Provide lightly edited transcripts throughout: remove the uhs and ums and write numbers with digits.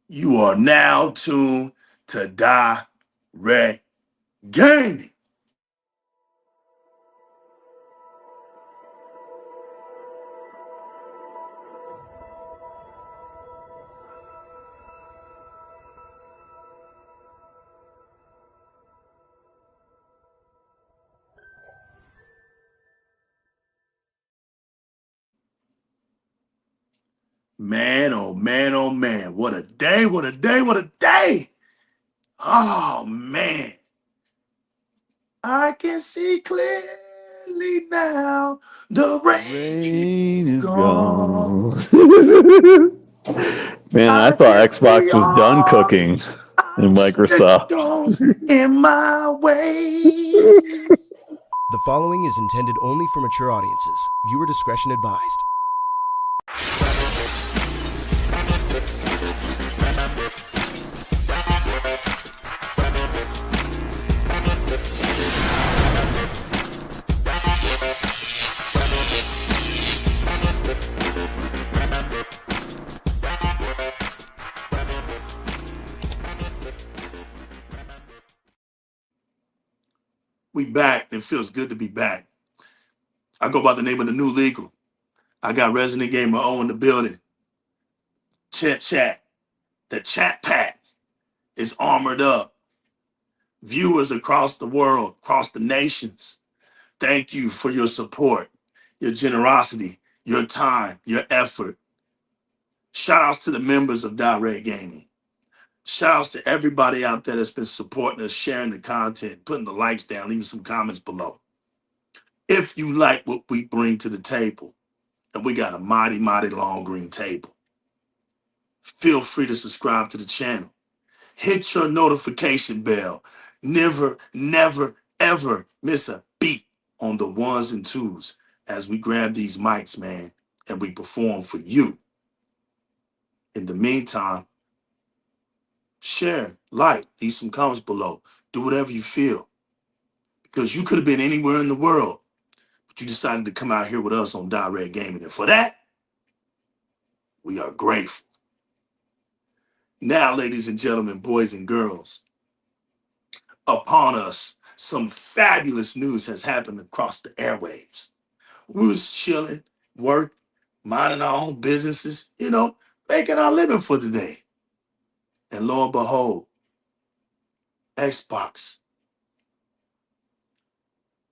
You are now tuned to DIRREC Gaming. Man, oh man, oh man. What a day, what a day, what a day. Oh man. I can see clearly now. The rain Rain is is gone. gone. Man, I I thought can see Xbox was done all cooking in Microsoft. obstacles in my way. The following is intended only for mature audiences. Viewer discretion advised. We back. It feels good to be back. I go by the name of the new legal. I got Resident Gamer O in the building. Chat. The chat pack is armored up. Viewers across the world, across the nations, thank you for your support, your generosity, your time, your effort. Shout outs to the members of DIRREC Gaming. Shout outs to everybody out there that's been supporting us, sharing the content, putting the likes down, leaving some comments below. If you like what we bring to the table, and we got a mighty, mighty long green table, feel free to subscribe to the channel. Hit your notification bell. Never, ever miss a beat on the ones and twos as we grab these mics, man, and we perform for you. In the meantime, share, like, leave some comments below. Do whatever you feel. Because you could have been anywhere in the world, but you decided to come out here with us on DIRREC Gaming. And for that, we are grateful. Now, ladies and gentlemen, boys and girls, upon us, some fabulous news has happened across the airwaves. We was chilling, work, minding our own businesses, making our living for the day. And lo and behold, Xbox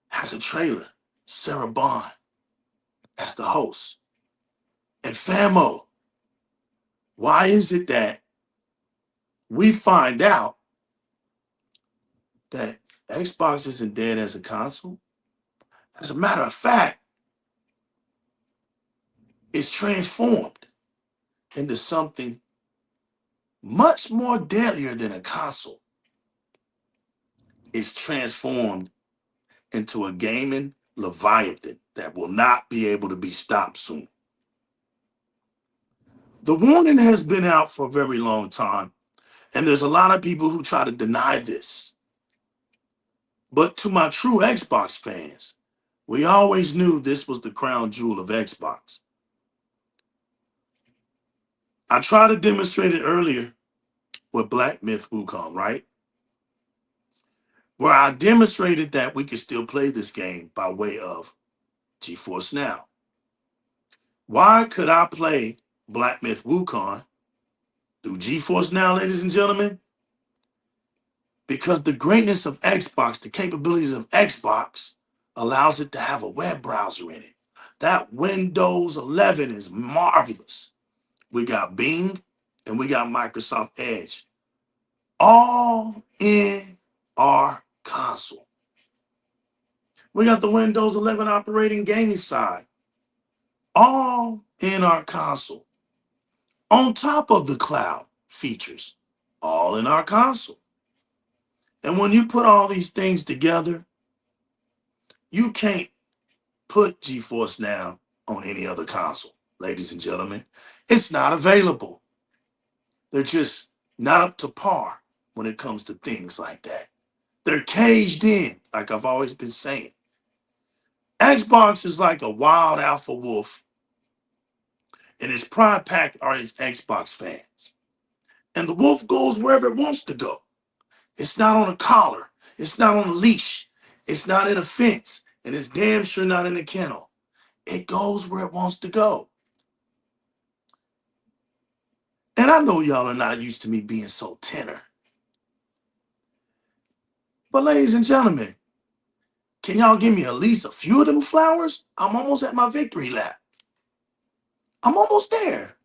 has a trailer, Sarah Bond as the host. And famo, why is it that we find out that Xbox isn't dead as a console? As a matter of fact, it's transformed into something much more deadlier than a console. It's transformed into a gaming leviathan that will not be able to be stopped soon. The warning has been out for a very long time, and there's a lot of people who try to deny this. But to my true Xbox fans, we always knew this was the crown jewel of Xbox. I tried to demonstrate it earlier with Black Myth Wukong, right? Where I demonstrated that we could still play this game by way of GeForce Now. Why could I play Black Myth Wukong through GeForce Now, ladies and gentlemen? Because the greatness of Xbox, the capabilities of Xbox, allows it to have a web browser in it. That Windows 11 is marvelous. We got Bing and we got Microsoft Edge, all in our console. We got the Windows 11 operating gaming side, all in our console. On top of the cloud features, all in our console. And when you put all these things together, you can't put GeForce Now on any other console, ladies and gentlemen. It's not available. They're just not up to par when it comes to things like that. They're caged in, like I've always been saying. Xbox is like a wild alpha wolf, and its pride pack are its Xbox fans. And the wolf goes wherever it wants to go. It's not on a collar. It's not on a leash. It's not in a fence. And it's damn sure not in a kennel. It goes where it wants to go. And I know y'all are not used to me being so tender. But ladies and gentlemen, can y'all give me at least a few of them flowers? I'm almost at my victory lap. I'm almost there.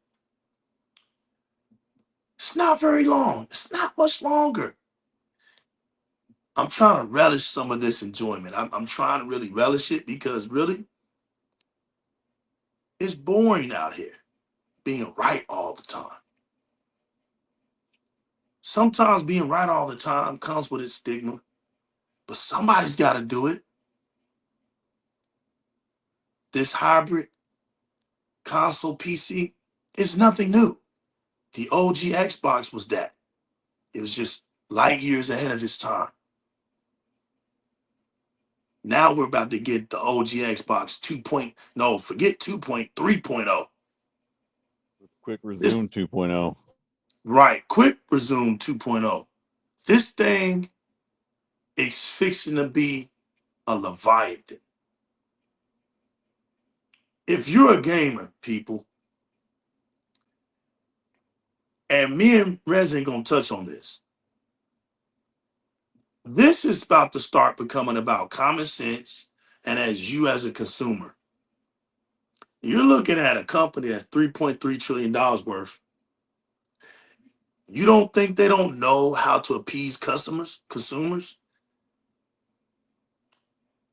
It's not very long. It's not much longer. I'm trying to relish some of this enjoyment. I'm trying to really relish it because really, it's boring out here being right all the time. Sometimes being right all the time comes with its stigma, but somebody's got to do it. This hybrid console PC is nothing new. The OG Xbox was that. It was just light years ahead of its time. Now we're about to get the OG Xbox 2. No, forget 2.3.0. Quick resume 2.0. Right, quick resume 2.0. This thing is fixing to be a Leviathan. If you're a gamer, people, and me and Rez ain't gonna touch on this, this is about to start becoming about common sense and as you as a consumer. You're looking at a company that's $3.3 trillion worth. You don't think they don't know how to appease consumers?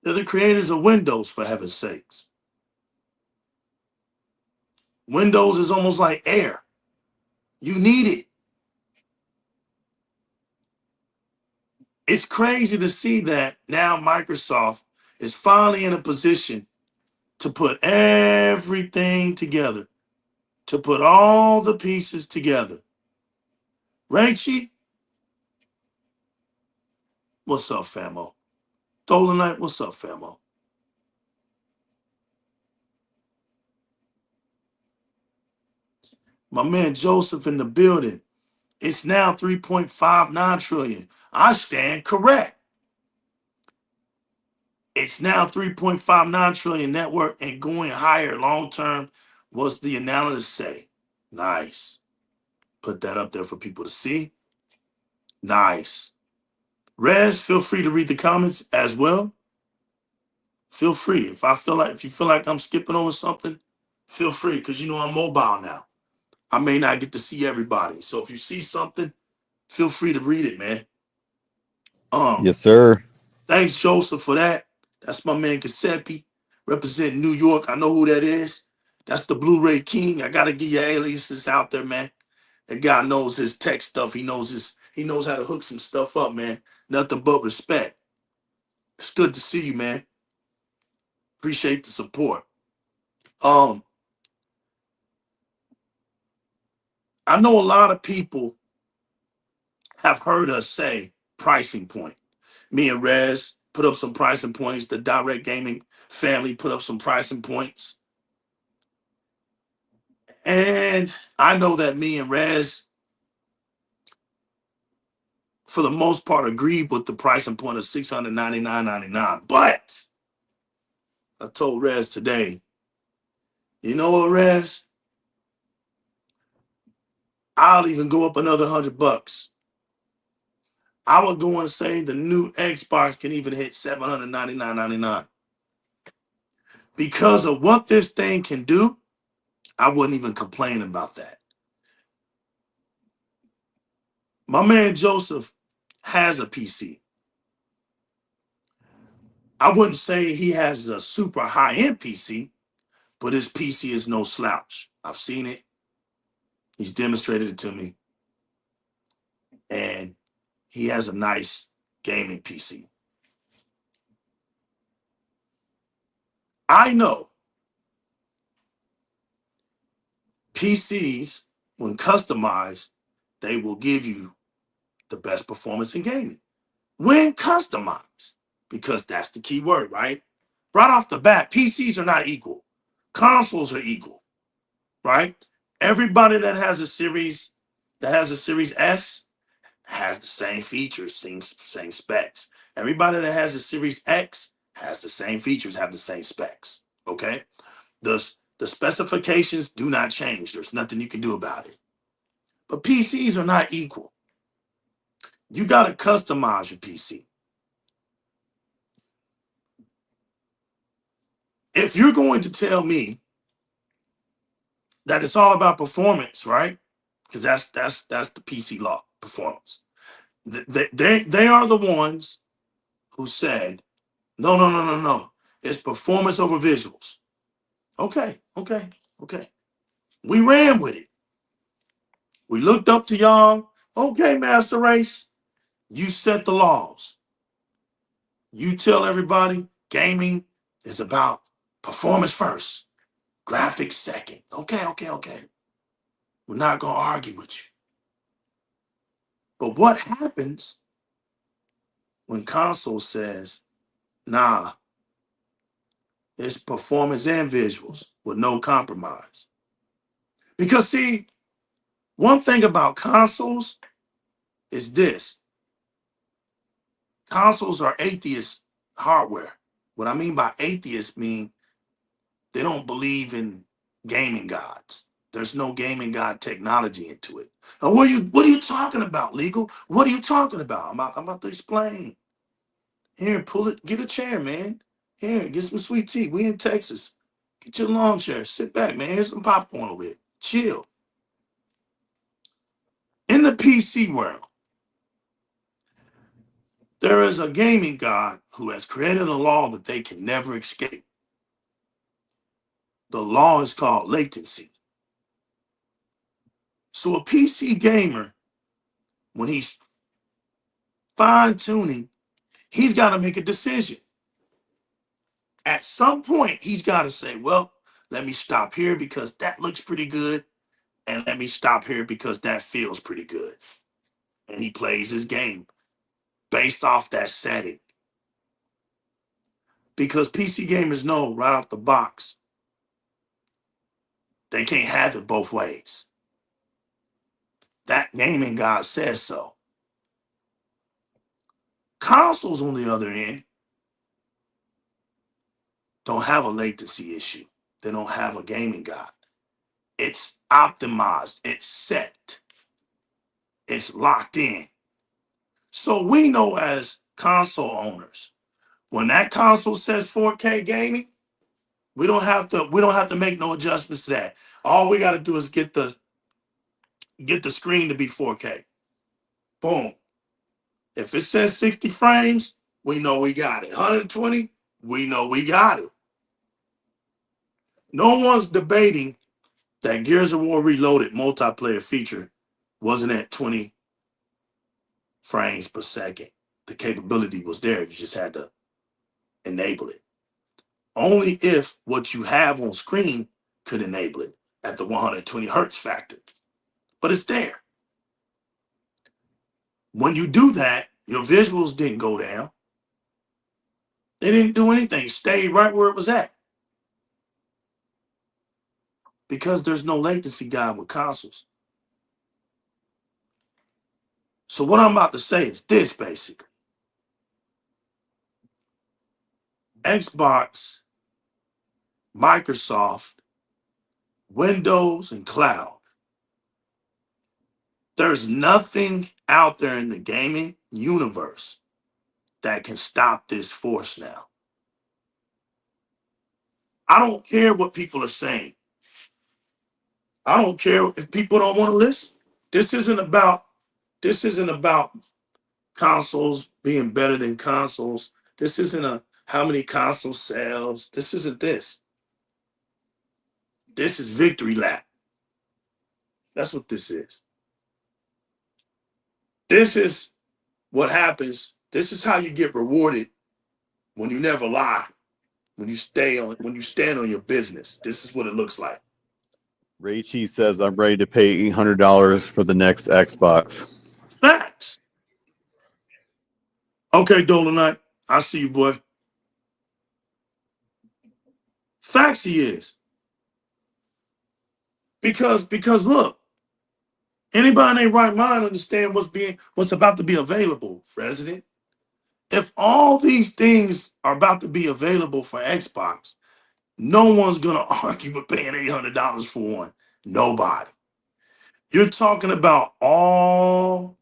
They're the creators of Windows, for heaven's sakes. Windows is almost like air. You need it. It's crazy to see that now Microsoft is finally in a position to put everything together, to put all the pieces together. Rachie, what's up, famo? Dolanite, what's up, famo? My man Joseph in the building. It's now 3.59 trillion. I stand correct. It's now 3.59 trillion network and going higher long term. What's the analysis say? Nice. Put that up there for people to see. Nice. Rez, feel free to read the comments as well. Feel free. If you feel like I'm skipping over something, feel free, because you know I'm mobile now. I may not get to see everybody. So if you see something, feel free to read it, man. Yes, sir. Thanks, Joseph, for that. That's my man Giuseppe, representing New York. I know who that is. That's the Blu-ray King. I gotta give your aliases out there, man. That guy knows his tech stuff. He knows how to hook some stuff up, man. Nothing but respect. It's good to see you, man. Appreciate the support. I know a lot of people have heard us say pricing point. Me and Rez put up some pricing points. The DIRREC Gaming family put up some pricing points. And I know that me and Rez, for the most part, agreed with the pricing point of $699.99. But I told Rez today, you know what, Rez? I'll even go up another $100. I would go and say the new Xbox can even hit $799.99. Because of what this thing can do, I wouldn't even complain about that. My man Joseph has a PC. I wouldn't say he has a super high-end PC, but his PC is no slouch. I've seen it. He's demonstrated it to me. And he has a nice gaming PC. I know PCs, when customized, they will give you the best performance in gaming. When customized, because that's the key word, right? Right off the bat, PCs are not equal. Consoles are equal, right? Everybody that has a Series that has a Series S has the same features, same specs. Everybody that has a Series X has the same features, have the same specs. Okay, the specifications do not change. There's nothing you can do about it. But PCs are not equal. You got to customize your PC. If you're going to tell me that it's all about performance, right? Because that's the PC law, performance. They are the ones who said, no, no, no, no, no. It's performance over visuals. Okay. We ran with it. We looked up to y'all. Okay, Master Race, you set the laws. You tell everybody gaming is about performance first, graphics second. Okay. We're not going to argue with you. But what happens when console says, nah, it's performance and visuals with no compromise? Because see, one thing about consoles is this. Consoles are atheist hardware. What I mean by atheist mean they don't believe in gaming gods. There's no gaming god technology into it. Now, what are you talking about, Legal? What are you talking about? I'm about to explain. Here, pull it, get a chair, man. Here, get some sweet tea. We in Texas. Get your lawn chair. Sit back, man. Here's some popcorn over here. Chill. In the PC world, there is a gaming god who has created a law that they can never escape. The law is called latency. So a PC gamer, when he's fine-tuning, he's got to make a decision. At some point, he's got to say, well, let me stop here because that looks pretty good. And let me stop here because that feels pretty good. And he plays his game based off that setting. Because PC gamers know right off the box, they can't have it both ways. That gaming god says so. Consoles, on the other end, don't have a latency issue. They don't have a gaming god. It's optimized. It's set. It's locked in. So we know as console owners, when that console says 4K gaming, we don't have to make no adjustments to that. All we got to do is get the screen to be 4K. Boom. If it says 60 frames, we know we got it. 120, we know we got it. No one's debating that Gears of War Reloaded multiplayer feature wasn't at 20 frames per second. The capability was there. You just had to enable it. Only if what you have on screen could enable it at the 120 hertz factor. But it's there. When you do that, your visuals didn't go down. They didn't do anything. It stayed right where it was at. Because there's no latency guide with consoles. So what I'm about to say is this, basically. Xbox, Microsoft, Windows, and cloud. There's nothing out there in the gaming universe that can stop this force now. I don't care what people are saying. I don't care if people don't want to listen. This isn't about consoles being better than consoles. This isn't how many console sales. This isn't this. This is victory lap. That's what this is. This is what happens. This is how you get rewarded when you never lie. When you stand on your business. This is what it looks like. Ray Cheese says I'm ready to pay $800 for the next Xbox. Facts. Okay, Dolomite. I see you, boy. Facts he is. Because look, anybody anybody in their right mind understand what's about to be available, resident? If all these things are about to be available for Xbox, no one's gonna argue with paying $800 for one. Nobody. You're talking about all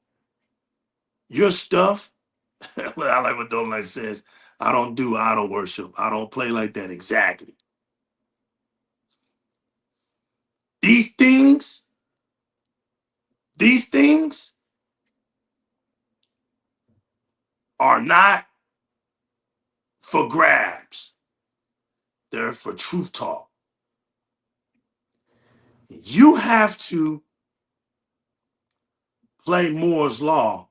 your stuff. I like what Dolan says. I don't do idol worship. I don't play like that. Exactly. These things are not for grabs. They're for truth talk. You have to play Moore's Law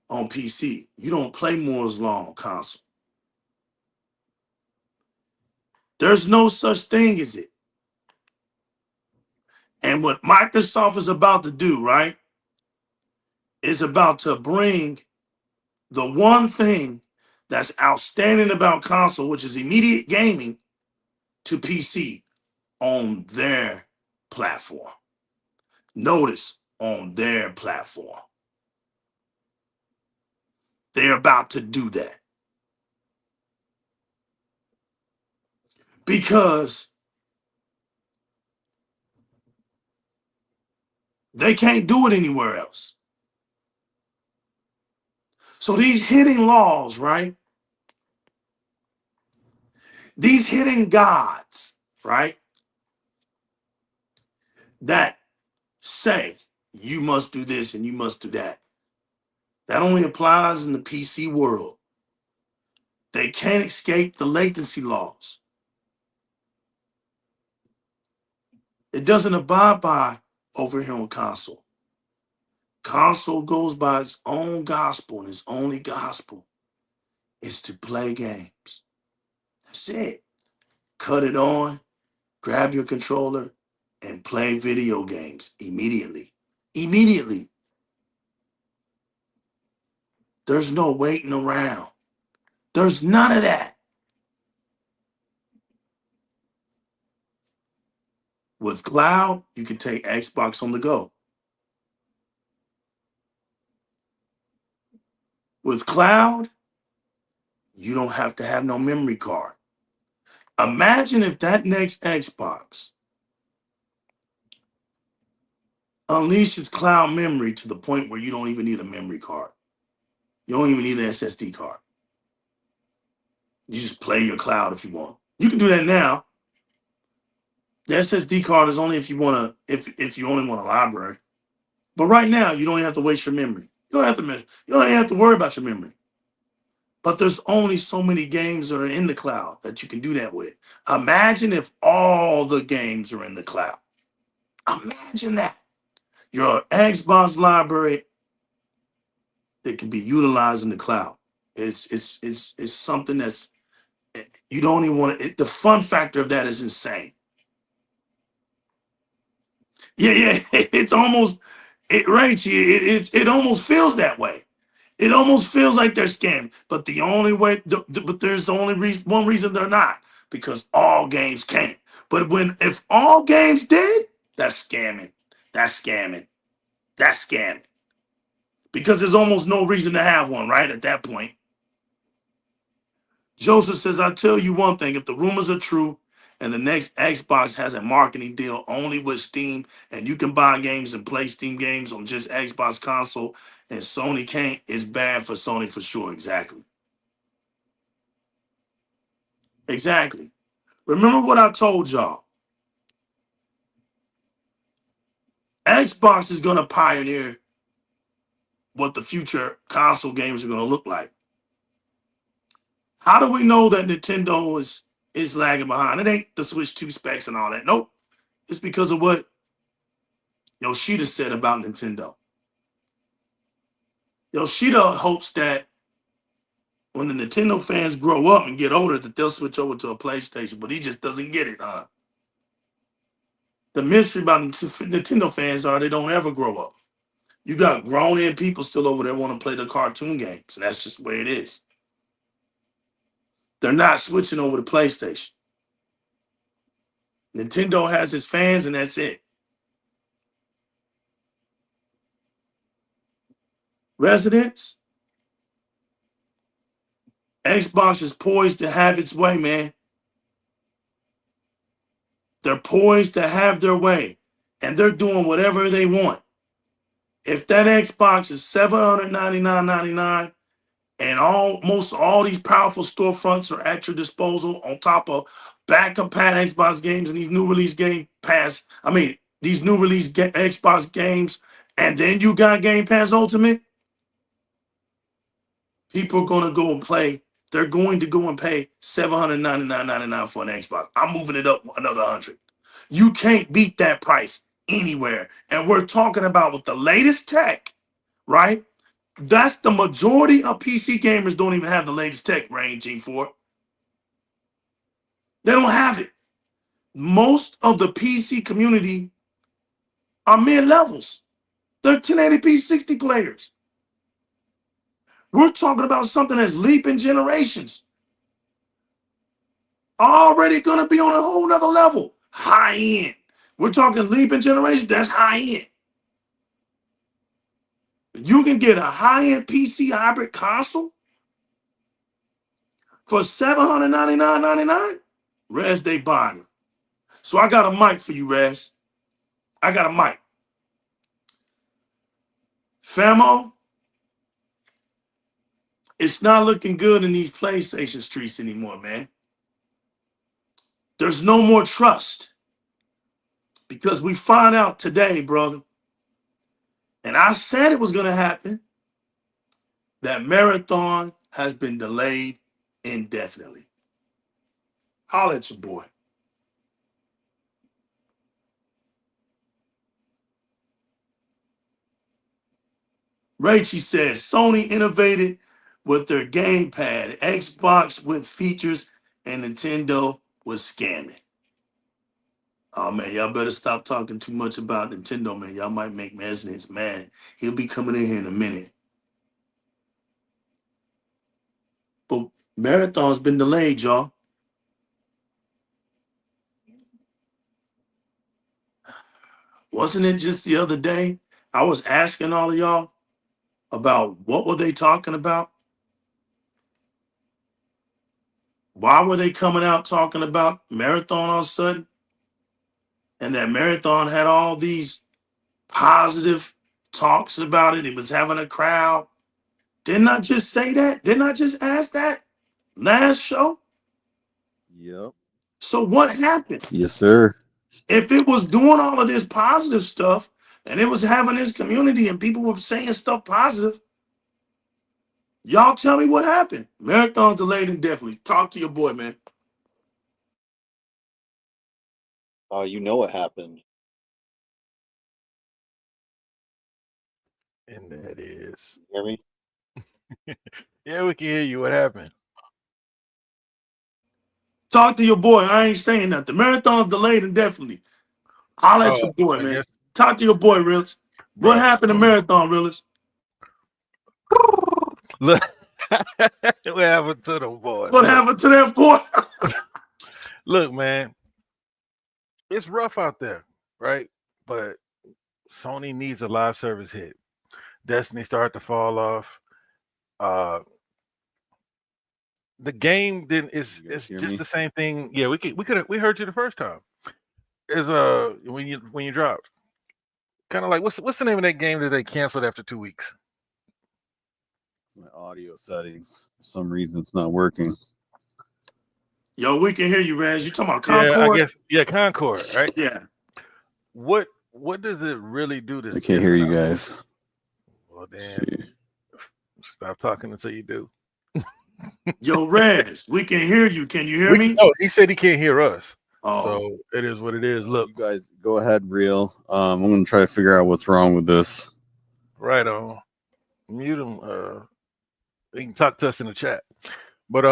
on PC. You don't play Moore's Law on console. There's no such thing as it. And what Microsoft is about to do, right, is about to bring the one thing that's outstanding about console, which is immediate gaming, to PC on their platform. Notice, on their platform. They're about to do that. Because they can't do it anywhere else. So these hidden laws, right? These hidden gods, right? That say you must do this and you must do that. That only applies in the PC world. They can't escape the latency laws. It doesn't abide by over here on console. Console goes by its own gospel, and its only gospel is to play games. That's it. Cut it on, grab your controller, and play video games immediately. Immediately. There's no waiting around. There's none of that. With cloud, you can take Xbox on the go. With cloud, you don't have to have no memory card. Imagine if that next Xbox unleashes cloud memory to the point where you don't even need a memory card. You don't even need an SSD card. You just play your cloud if you want. You can do that now. The SSD card is only if you want to, if you only want a library. But right now, you don't have to waste your memory. You don't have to worry about your memory. But there's only so many games that are in the cloud that you can do that with. Imagine if all the games are in the cloud. Imagine that. Your Xbox library that can be utilized in the cloud. It's something that's, you don't even want to, the fun factor of that is insane. Yeah, it's almost, it almost feels that way. It almost feels like they're scamming, but the only way, but there's the only reason, one reason they're not, because all games can't. But if all games did, that's scamming. That's scamming. That's scamming. Because there's almost no reason to have one, right? At that point. Joseph says, I tell you one thing, if the rumors are true and the next Xbox has a marketing deal only with Steam and you can buy games and play Steam games on just Xbox console and Sony can't, it's bad for Sony for sure. Exactly. Exactly. Remember what I told y'all. Xbox is going to pioneer what the future console games are going to look like. How do we know that Nintendo is lagging behind? It ain't the Switch 2 specs and all that. Nope. It's because of what Yoshida said about Nintendo. Yoshida hopes that when the Nintendo fans grow up and get older, that they'll switch over to a PlayStation, but he just doesn't get it, huh? The mystery about Nintendo fans are they don't ever grow up. You got grown-in people still over there want to play the cartoon games, and that's just the way it is. They're not switching over to PlayStation. Nintendo has its fans, and that's it. residents, Xbox is poised to have its way, man. They're poised to have their way, and they're doing whatever they want. If that Xbox is $799.99 and almost all these powerful storefronts are at your disposal on top of back-compat Xbox games and these new release Game Pass, these new release Xbox games, and then you got Game Pass Ultimate, people are going to go and play. They're going to go and pay $799.99 for an Xbox. I'm moving it up another 100. You can't beat that price anywhere. And we're talking about with the latest tech, right? That's the majority of PC gamers don't even have the latest tech ranging for. They don't have it. Most of the PC community are mid-levels. They're 1080p 60 players. We're talking about something that's leaping generations. Already going to be on a whole nother level. High end. We're talking leaping generations. That's high end. You can get a high-end PC hybrid console for $799.99. Rez, they buying it. So I got a mic for you, Rez. I got a mic. Famo, it's not looking good in these PlayStation streets anymore, man. There's no more trust. Because we find out today, brother, and I said it was going to happen, that Marathon has been delayed indefinitely. Holla at your boy. Rachie says Sony innovated with their gamepad, Xbox with features, and Nintendo was scamming. Oh man, y'all better stop talking too much about Nintendo, man. Y'all might make Mesnitz mad. He'll be coming in here in a minute. But Marathon's been delayed, y'all. Wasn't it just the other day? I was asking all of y'all about what were they talking about? Why were they coming out talking about Marathon all of a sudden? And that Marathon had all these positive talks about it. It was having a crowd. Didn't I just say that? Didn't I just ask that last show? Yep. So what happened? Yes, sir. If it was doing all of this positive stuff and it was having this community and people were saying stuff positive, y'all tell me what happened. Marathon's delayed indefinitely. Talk to your boy, man. Oh, you know what happened. And that is, Hear me? yeah, we can hear you. What happened? Talk to your boy. I ain't saying nothing. Marathon's delayed indefinitely. Holla at your boy, I man. guess, Talk to your boy, Realist. What bro. happened to Marathon, Realist? Look, what happened to them boys? What happened to that boy? Look, man, it's rough out there, right? But Sony needs a live service hit. Destiny started to fall off. The game didn't. It's hear just me? the same thing. Yeah, we heard you the first time. Is when you dropped, kind of like what's the name of that game that they canceled after 2 weeks? My audio settings. For some reason, it's not working. Yo, we can hear you, Raz. You talking about Yeah, I Concord? guess Concord, right? Yeah. What does it really do to? I can't hear you guys. Well, Let's then see. stop talking until you do. Yo, Raz, we can hear you. Can you hear me? No, he said he can't hear us. Oh, So it is what it is. Look, You guys go ahead, Real. I'm gonna try to figure out what's wrong with this. right on. Mute him. He can talk to us in the chat. But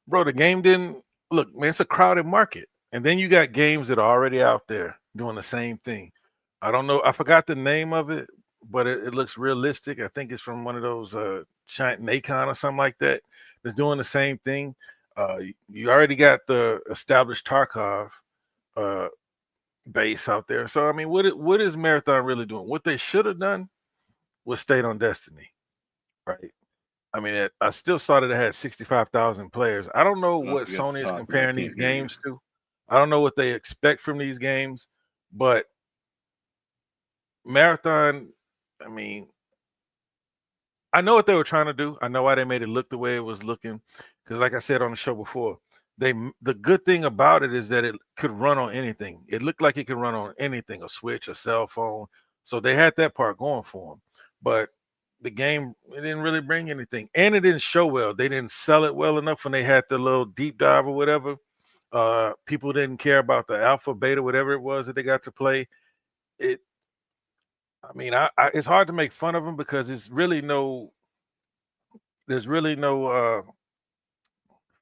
bro, the game didn't look, man, it's a crowded market. And then you got games that are already out there doing the same thing. I don't know, I forgot the name of it, but it looks realistic. I think it's from one of those China Nacon or something like that. That's doing the same thing. You already got the established Tarkov base out there. So I mean, what is Marathon really doing? What they should have done was stayed on Destiny, right? I mean, I still saw that it had 65,000 players. I don't know what Sony is comparing these games to. I don't know what they expect from these games, but Marathon, I mean, I know what they were trying to do. I know why they made it look the way it was looking. Because, like I said on the show before, the good thing about it is that it could run on anything. It looked like it could run on anything, a Switch, a cell phone. So they had that part going for them. But the game, it didn't really bring anything. And it didn't show well. They didn't sell it well enough when they had the little deep dive or whatever. People didn't care about the alpha, beta, whatever it was that they got to play. I mean, it's hard to make fun of them because there's really no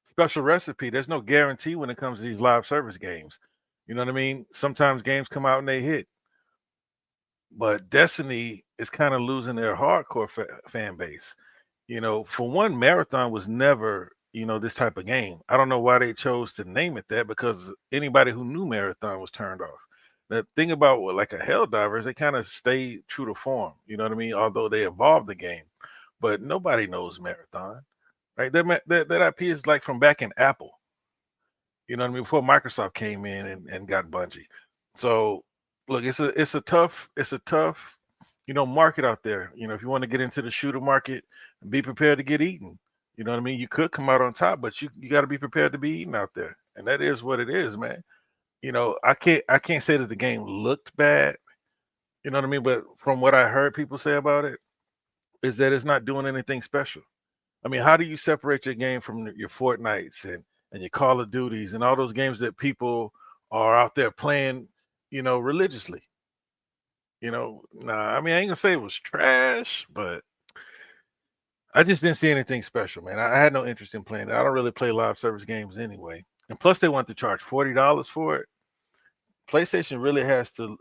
special recipe. There's no guarantee when it comes to these live service games. You know what I mean? Sometimes games come out and they hit, but Destiny is kind of losing their hardcore fan base. You know, for one, Marathon was never, this type of game. I don't know why they chose to name it that, because anybody who knew Marathon was turned off. The thing about like a Helldivers, they kind of stayed true to form. You know what I mean? Although they evolved the game, but nobody knows Marathon, right? That IP is like from back in Apple. You know what I mean? Before Microsoft came in and got Bungie. So look, it's a tough market out there. If you want to get into the shooter market, be prepared to get eaten. You know what I mean? You could come out on top, but you got to be prepared to be eaten out there, and that is what it is, man. I can't say that the game looked bad. You know what I mean? But from what I heard people say about it, is that it's not doing anything special. I mean, how do you separate your game from your Fortnites and your Call of Duties and all those games that people are out there playing, religiously? Nah, I mean, I ain't gonna say it was trash, but I just didn't see anything special, man. I had no interest in playing it. I don't really play live service games anyway. And plus, they want to charge $40 for it. PlayStation really has to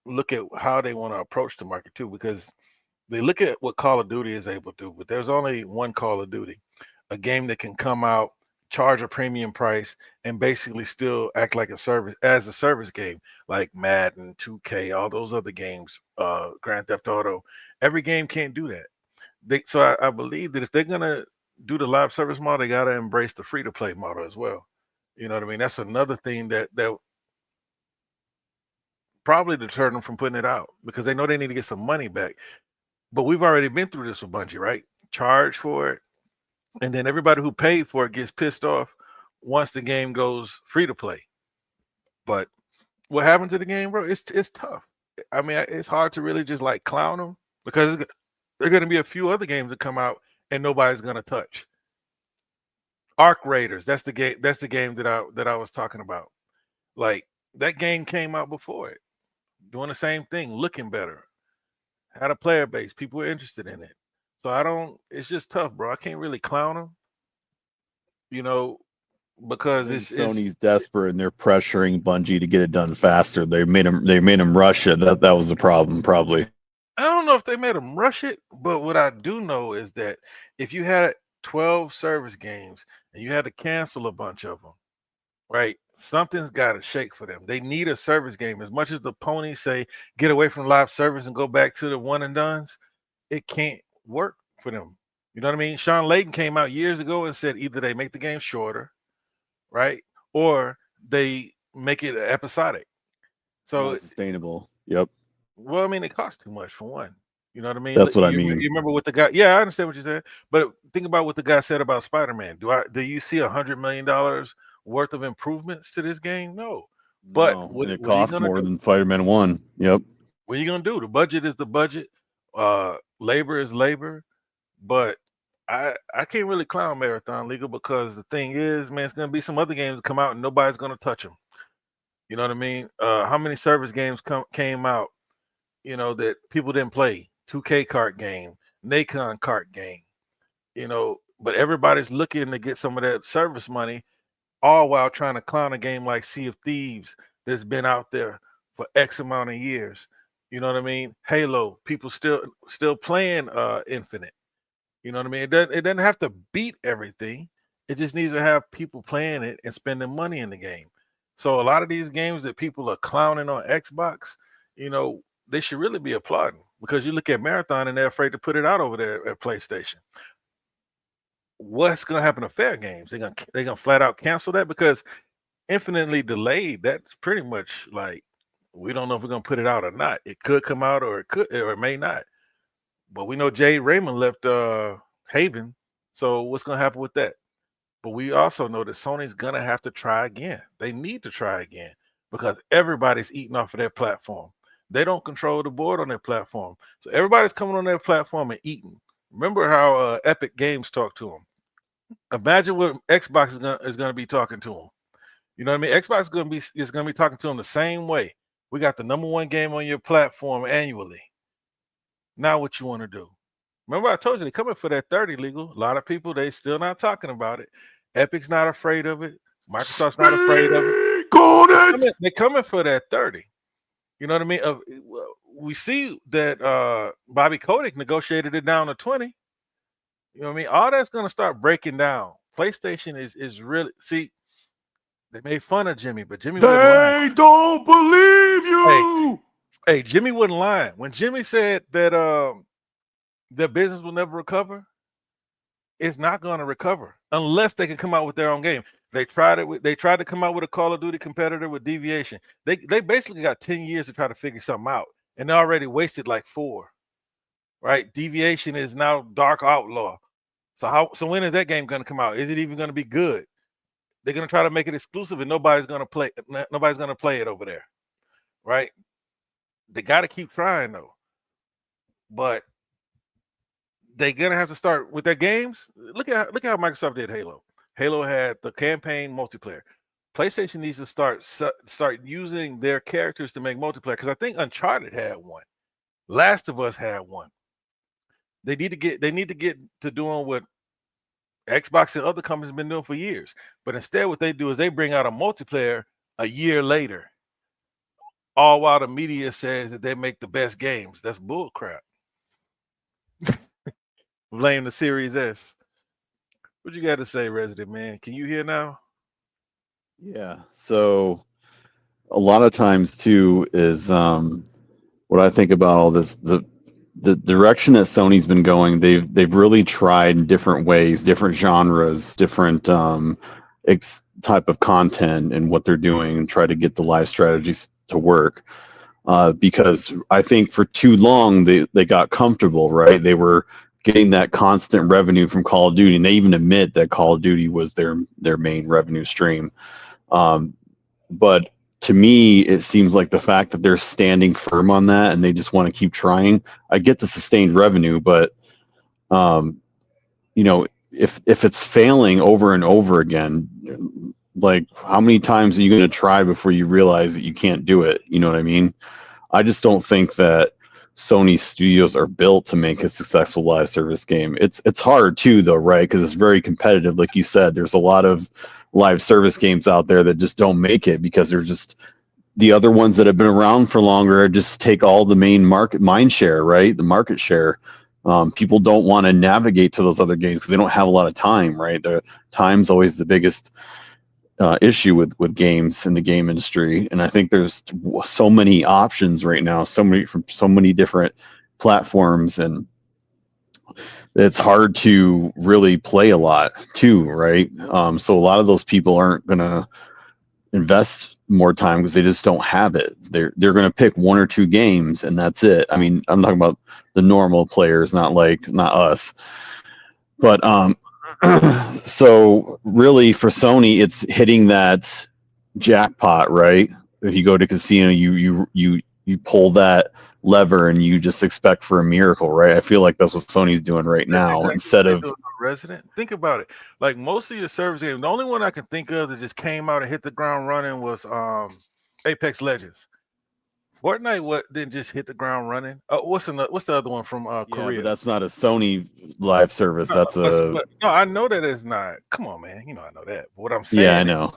look at how they want to approach the market too, because they look at what Call of Duty is able to do, but there's only one Call of Duty, a game that can come out, charge a premium price, and basically still act like a service game, like Madden, 2K, all those other games, Grand Theft Auto. Every game can't do that. So I believe that if they're gonna do the live service model, they gotta embrace the free to play model as well. You know what I mean? That's another thing that probably deter them from putting it out, because they know they need to get some money back. But we've already been through this with Bungie, right? Charge for it, and then everybody who paid for it gets pissed off once the game goes free to play. But what happened to the game, bro? It's tough. I mean, it's hard to really just like clown them, because there are going to be a few other games that come out and nobody's going to touch. Arc Raiders, that's the game. That's the game that I was talking about. Like, that game came out before it, doing the same thing, looking better, had a player base, people were interested in it. So it's just tough, bro. I can't really clown them, because it's Sony's desperate and they're pressuring Bungie to get it done faster. They made them rush it. That was the problem, probably. I don't know if they made them rush it, but what I do know is that if you had 12 service games and you had to cancel a bunch of them, right? Something's got to shake for them. They need a service game. As much as the ponies say, get away from live service and go back to the one and dones, it can't work for them. You know what I mean? Sean Layton came out years ago and said either they make the game shorter, right, or they make it episodic. So not sustainable. Yep. Well, I mean, it costs too much for one. You know what I mean? That's what I mean. You remember what the guy? Yeah, I understand what you said, but think about what the guy said about Spider-Man. Do you see $100 million worth of improvements to this game? No. But no, what it are you costs gonna more do? than Spider-Man 1. Yep. What are you gonna do? The budget is the budget. Labor is labor. But I can't really clown Marathon Legal, because the thing is, man, it's gonna be some other games that come out and nobody's gonna touch them. You know what I mean? How many service games came out, that people didn't play? 2K kart game, Nacon kart game, but everybody's looking to get some of that service money, all while trying to clown a game like Sea of Thieves that's been out there for X amount of years. You know what I mean? Halo, people still playing Infinite. You know what I mean? It doesn't have to beat everything. It just needs to have people playing it and spending money in the game. So a lot of these games that people are clowning on Xbox, they should really be applauding, because you look at Marathon and they're afraid to put it out over there at PlayStation. What's going to happen to Fair Games? They're gonna flat out cancel that, because infinitely delayed, that's pretty much like, we don't know if we're going to put it out or not. It could come out, or it may not. But we know Jade Raymond left Haven, so what's going to happen with that? But we also know that Sony's going to have to try again. They need to try again, because everybody's eating off of their platform. They don't control the board on their platform. So everybody's coming on their platform and eating. Remember how Epic Games talked to them. Imagine what Xbox is going to be talking to them. You know what I mean? Xbox is going to be talking to them the same way. We got the #1 game on your platform annually. Now what you want to do? Remember I told you they're coming for that 30 legal. A lot of people, they still not talking about it. Epic's not afraid of it. Microsoft's not afraid of it. They're coming for that 30. You know what I mean? We see that Bobby Kotick negotiated it down to 20. You know what I mean? All that's going to start breaking down. PlayStation is really, see, they made fun of Jimmy, but Jimmy wasn't lying. They don't believe you. Hey, Jimmy wasn't lying. When Jimmy said that their business will never recover, it's not going to recover unless they can come out with their own game. They tried it. They tried to come out with a Call of Duty competitor with Deviation. They basically got 10 years to try to figure something out, and they already wasted like 4. Right? Deviation is now Dark Outlaw. So when is that game going to come out? Is it even going to be good? They're going to try to make it exclusive, and nobody's going to play. Nobody's going to play it over there, right? They got to keep trying though, but they're going to have to start with their games. Look at how Microsoft did Halo. Halo had the campaign multiplayer. PlayStation needs to start using their characters to make multiplayer, because I think Uncharted had one. Last of Us had one. They need to get to doing what Xbox and other companies have been doing for years. But instead, what they do is they bring out a multiplayer a year later, all while the media says that they make the best games. That's bull crap. Blame the Series S. What you got to say, Resident Man? Can you hear now? Yeah. So a lot of times too is what I think about all this, the direction that Sony's been going, they've really tried different ways, different genres, different type of content and what they're doing, and try to get the live strategies to work. Because I think for too long they got comfortable, right? They were getting that constant revenue from Call of Duty, and they even admit that Call of Duty was their main revenue stream. But to me, it seems like the fact that they're standing firm on that and they just want to keep trying. I get the sustained revenue, but you know, if it's failing over and over again, like how many times are you going to try before you realize that you can't do it? You know what I mean? I just don't think that Sony studios are built to make a successful live service game. It's hard too, though, right? Because it's very competitive. Like you said, there's a lot of live service games out there that just don't make it because they're just the other ones that have been around for longer just take all the main mind share, right? The market share. People don't want to navigate to those other games because they don't have a lot of time, right? The time's always the biggest issue with games in the game industry, and I think there's so many options right now, from so many different platforms, and it's hard to really play a lot too, right? So a lot of those people aren't gonna invest more time because they just don't have it. They're gonna pick 1 or 2 games and that's it. I mean, I'm talking about the normal players, not us. But so really for Sony, it's hitting that jackpot, right? If you go to casino, you pull that lever and you just expect for a miracle, right? I feel like that's what Sony's doing right now. Exactly instead of Resident. Think about it. Like most of your service games, the only one I can think of that just came out and hit the ground running was Apex Legends. Fortnite didn't just hit the ground running. What's the other one from Korea? But that's not a Sony live service. That's no, I know that it's not. Come on, man. You know I know that. But what I'm saying, yeah, I know.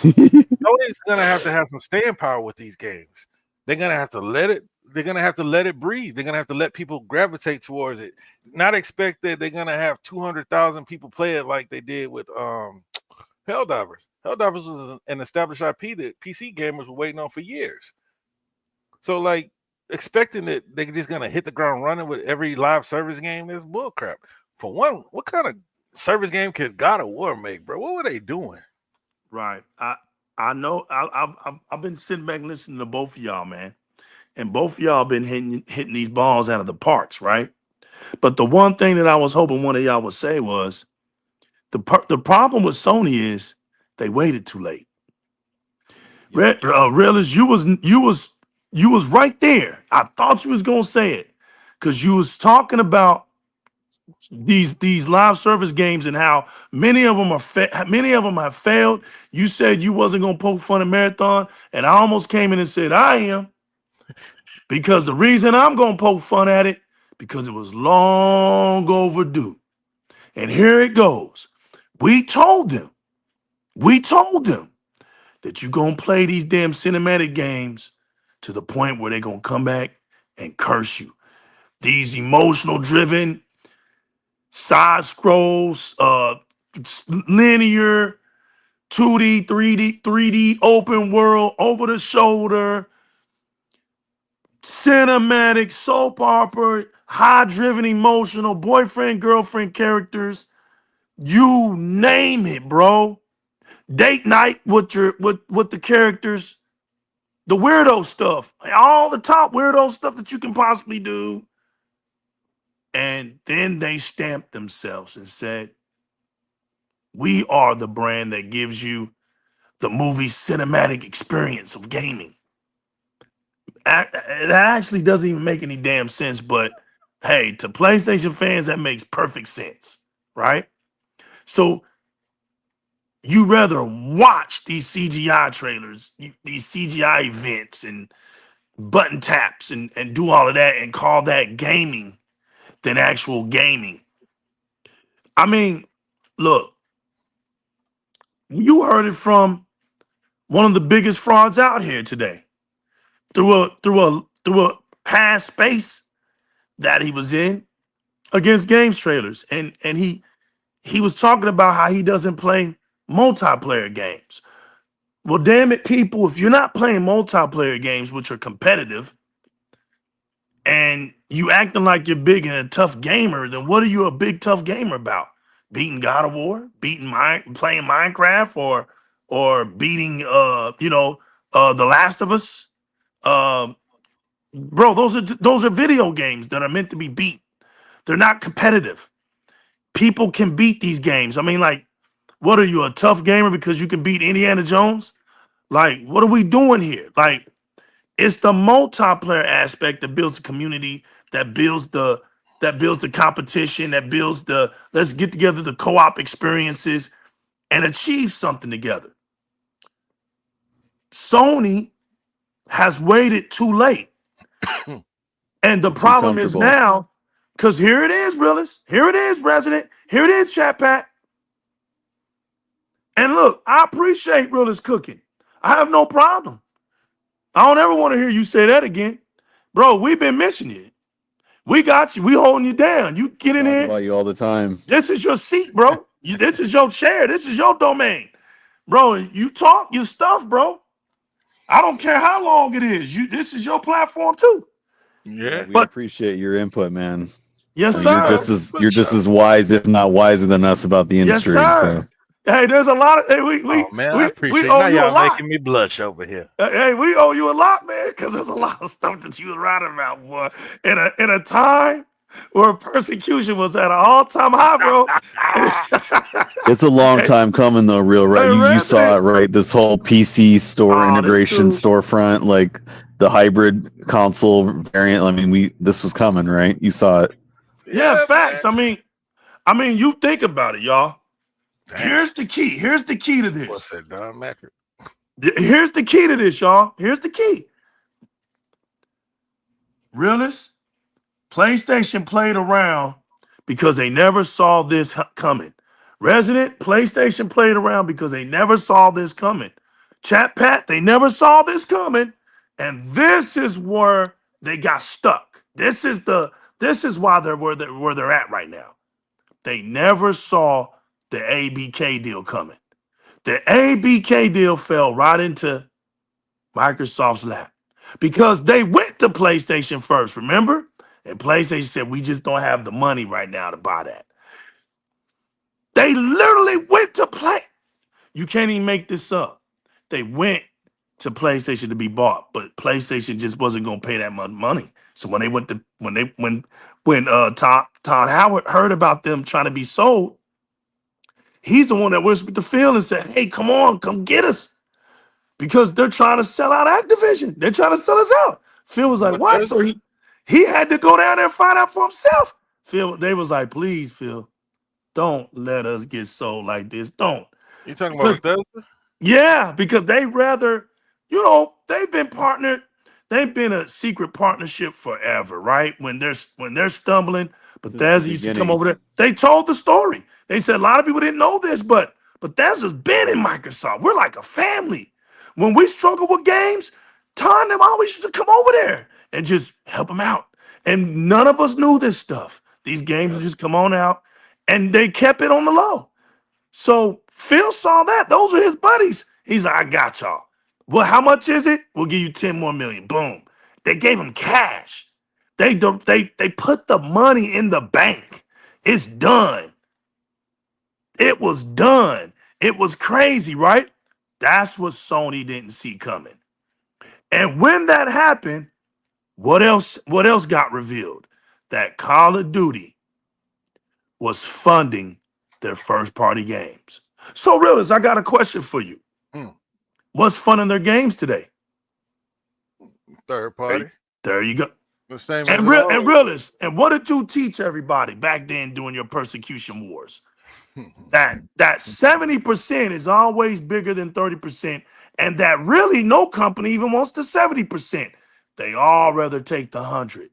Sony's gonna have to have some staying power with these games. They're gonna have to let it. They're gonna have to let it breathe. They're gonna have to let people gravitate towards it. Not expect that they're gonna have 200,000 people play it like they did with Helldivers. Helldivers was an established IP that PC gamers were waiting on for years. So like expecting that they're just gonna hit the ground running with every live service game is bullcrap. For one, what kind of service game could God of War make, bro? What were they doing? Right. I know. I've been sitting back listening to both of y'all, man, and both of y'all been hitting these balls out of the parks, right? But the one thing that I was hoping one of y'all would say was the problem with Sony is they waited too late. Realist, you was right there. I thought you was gonna say it because you was talking about these live service games and how many of them have failed. You said you wasn't gonna poke fun at Marathon, and I almost came in and said I am, because the reason I'm gonna poke fun at it because it was long overdue. And here it goes. We told them that you're gonna play these damn cinematic games to the point where they're gonna come back and curse you. These emotional driven side scrolls, linear, 2D, 3D, open world, over the shoulder, cinematic, soap opera, high driven, emotional, boyfriend, girlfriend characters. You name it, bro. Date night with the characters, the weirdo stuff, all the top weirdo stuff that you can possibly do. And then they stamped themselves and said, we are the brand that gives you the movie cinematic experience of gaming. That actually doesn't even make any damn sense, but hey, to PlayStation fans, that makes perfect sense, right? So you rather watch these CGI trailers, these CGI events and button taps and do all of that and call that gaming than actual gaming. I mean, look, you heard it from one of the biggest frauds out here today through a past space that he was in against games trailers, and he was talking about how he doesn't play multiplayer games. Well, damn it, people, if you're not playing multiplayer games, which are competitive, and you acting like you're big and a tough gamer, then what are you a big tough gamer about? Beating God of War, playing Minecraft, or beating The Last of Us? Bro, those are video games that are meant to be beat. They're not competitive. People can beat these games. I mean, like, what are you, a tough gamer because you can beat Indiana Jones? Like, what are we doing here? Like, it's the multiplayer aspect that builds the community, that builds the competition, that builds the let's get together, the co-op experiences and achieve something together. Sony has waited too late. And the problem is now, because here it is, realist. Here it is, resident. Here it is, chat pack. And look, I appreciate realist cooking. I have no problem. I don't ever want to hear you say that again. Bro, we've been missing you. We got you. We holding you down. You get in here. About you all the time. This is your seat, bro. This is your chair. This is your domain. Bro, you talk your stuff, bro. I don't care how long it is. This is your platform too. Yeah, we appreciate your input, man. Yes, sir. You're just as wise, if not wiser, than us about the industry. Yes, sir. So. Hey, there's a lot of I appreciate it. Now y'all making me blush over here. Hey, we owe you a lot, man, because there's a lot of stuff that you was writing about, boy. In a time where persecution was at an all-time high, bro. It's a long time coming, though, real right. You saw it, right? This whole PC store integration storefront, like the hybrid console variant. I mean, this was coming, right? You saw it. Yeah, facts. Man. I mean, you think about it, y'all. Damn. Here's the key. Here's the key to this. What's that, Don Macker? Here's the key to this, y'all. Here's the key. Realist, PlayStation played around because they never saw this coming. Resident, PlayStation played around because they never saw this coming. Chat Pat, they never saw this coming. And this is where they got stuck. This is why they're where they're at right now. They never saw the ABK deal coming. The ABK deal fell right into Microsoft's lap. because they went to PlayStation first, remember? And PlayStation said, we just don't have the money right now to buy that. They literally went to play. You can't even make this up. They went to PlayStation to be bought, but PlayStation just wasn't going to pay that much money. So when they went to when Todd Howard heard about them trying to be sold, he's the one that whispered to Phil and said, "Hey, come on, come get us," because they're trying to sell out Activision. They're trying to sell us out. Phil was like, "What?" So he had to go down there and find out for himself. They was like, "Please, Phil, don't let us get sold like this. Don't." You talking about Bethesda? Yeah, because they rather, they've been partnered. They've been a secret partnership forever, right? When they're stumbling, Bethesda used to come over there. They told the story. They said a lot of people didn't know this, but Bethesda's been in Microsoft. We're like a family. When we struggle with games, Tom and them always used to come over there and just help them out. And none of us knew this stuff. These games would just come on out, and they kept it on the low. So Phil saw that. Those are his buddies. He's like, I got y'all. Well, how much is it? We'll give you 10 more million. Boom. They gave him cash. They put the money in the bank. It's done. It was done. It was crazy, right? That's what Sony didn't see coming. And when that happened, what else got revealed? That Call of Duty was funding their first party games. So, Realist, I got a question for you. What's funding their games today? Third party. There you go. The same and Realist, and what did you teach everybody back then during your persecution wars? that 70% is always bigger than 30%, and that really no company even wants the 70%. They all rather take the 100.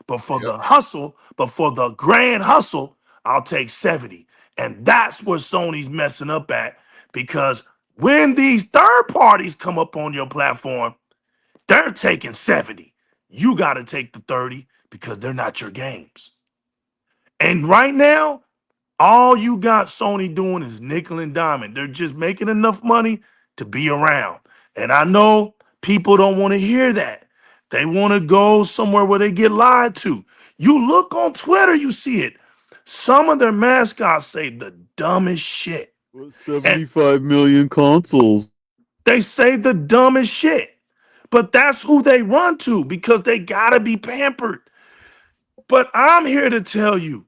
But for the hustle, but for the grand hustle, I'll take 70. And that's where Sony's messing up at, because when these third parties come up on your platform, they're taking 70. You got to take the 30 because they're not your games. And right now, all you got Sony doing is nickel and diamond. They're just making enough money to be around. And I know people don't want to hear that. They want to go somewhere where they get lied to. You look on Twitter, you see it. Some of their mascots say the dumbest shit. 75 million consoles. They say the dumbest shit. But that's who they run to because they got to be pampered. But I'm here to tell you,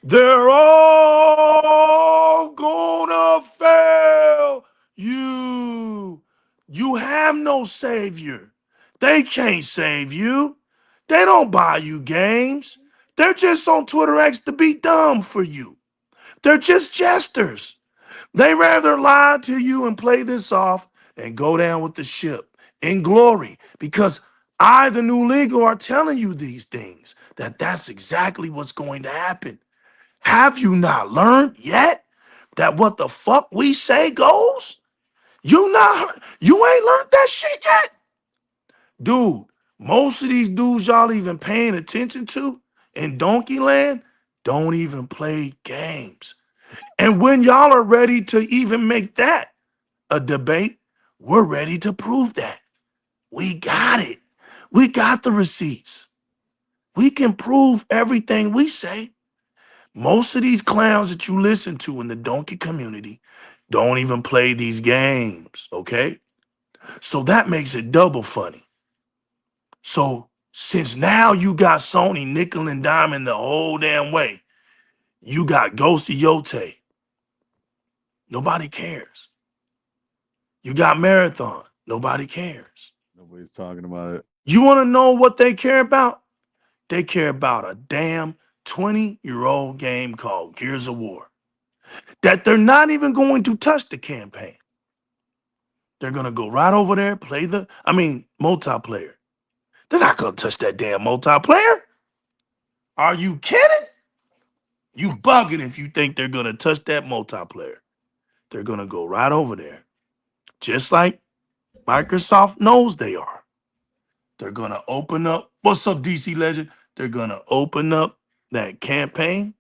they're all gonna fail you. You have no savior. They can't save you. They don't buy you games. They're just on Twitter X to be dumb for you. They're just jesters. They rather lie to you and play this off and go down with the ship in glory, because I, the new legal, are telling you these things, that's exactly what's going to happen. Have you not learned yet that what the fuck we say goes? You ain't learned that shit yet? Dude, most of these dudes y'all even paying attention to in Donkey Land don't even play games. And when y'all are ready to even make that a debate, we're ready to prove that. We got it. We got the receipts. We can prove everything we say. Most of these clowns that you listen to in the donkey community don't even play these games, okay? So that makes it double funny. So since now you got Sony nickel and diamond the whole damn way, you got Ghosty Yote. Nobody cares. You got Marathon. Nobody cares. Nobody's talking about it. You want to know what they care about? They care about a damn 20-year-old game called Gears of War that they're not even going to touch the campaign. They're going to go right over there, play multiplayer. They're not going to touch that damn multiplayer. Are you kidding? You bugging if you think they're going to touch that multiplayer. They're going to go right over there. Just like Microsoft knows they are. They're going to open up. What's up, DC Legend? They're going to open up that campaign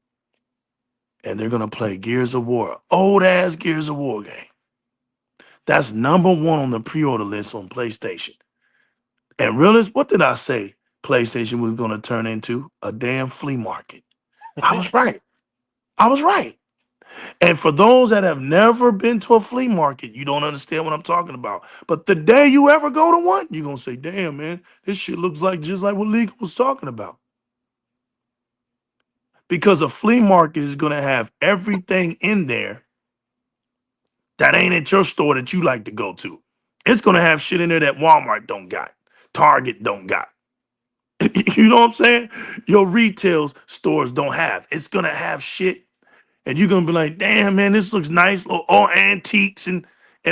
and they're going to play Gears of War. Old-ass Gears of War game. That's #1 on the pre-order list on PlayStation. And realist, what did I say? PlayStation was going to turn into a damn flea market. I was right. I was right. And for those that have never been to a flea market, you don't understand what I'm talking about. But the day you ever go to one, you're going to say, damn, man, this shit looks like just like what League was talking about. Because a flea market is going to have everything in there that ain't at your store that you like to go to. It's going to have shit in there that Walmart don't got, Target don't got. You know what I'm saying? Your retail stores don't have. It's going to have shit. And you're gonna be like, damn, man, this looks nice, all antiques and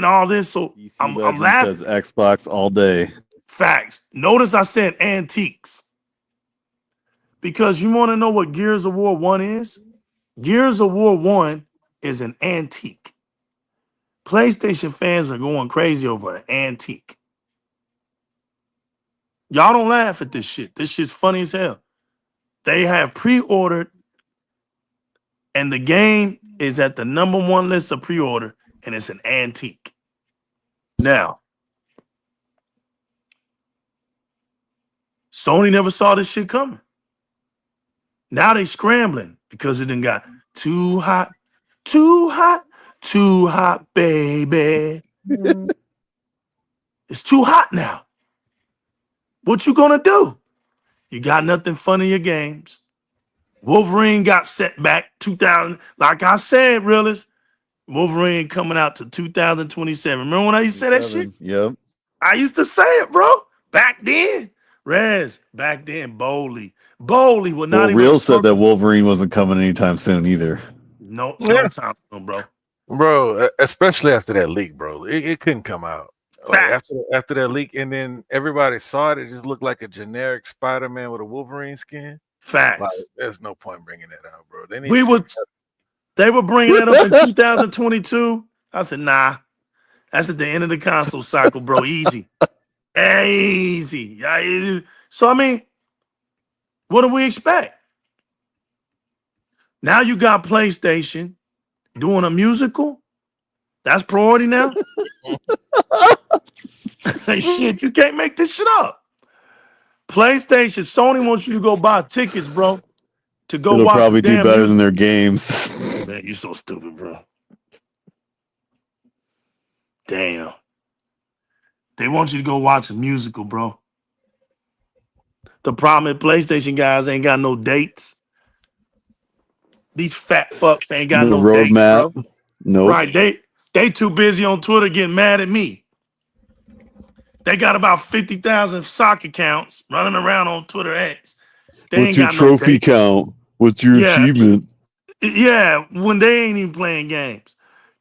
all this. So PC I'm Legend says laughing. Xbox all day. Facts. Notice I said antiques. Because you want to know what Gears of War 1 is? Gears of War 1 is an antique. PlayStation fans are going crazy over an antique. Y'all don't laugh at this shit. This shit's funny as hell. They have pre-ordered, and the game is at the #1 list of pre-order, and it's an antique. Now, Sony never saw this shit coming. Now they scrambling because it done got too hot, too hot, too hot, baby. It's too hot now. What you gonna do? You got nothing fun in your games. Wolverine got set back 2000. Like I said, realist, Wolverine coming out to 2027. Remember when I used to say that shit? Yep. I used to say it, bro. Back then. Rez, back then, boldly would not Well, even Real a said that circle. Wolverine wasn't coming anytime soon either. No Yeah. time soon, bro. Bro, especially after that leak, bro. It couldn't come out. Like Facts. after that leak, and then everybody saw it, it just looked like a generic Spider-Man with a Wolverine skin. Like, Facts. there's no point bringing that out, bro. They need We to would. They were bringing that up in 2022. I said, nah, that's at the end of the console cycle, bro. Easy. Easy. Yeah, so, I mean, what do we expect? Now you got PlayStation doing a musical. That's priority now. Shit, you can't make this shit up. PlayStation, Sony wants you to go buy tickets, bro, to go It'll watch the probably do damn better music. than their games. Man, you so stupid, bro. Damn. They want you to go watch a musical, bro. The problem is PlayStation guys ain't got no dates. These fat fucks ain't got No no dates, bro. roadmap. Nope. Right. They too busy on Twitter getting mad at me. They got about 50,000 sock accounts running around on Twitter X. They What's ain't your got no trophy dates. count? What's your Yeah. achievement? Yeah, when they ain't even playing games.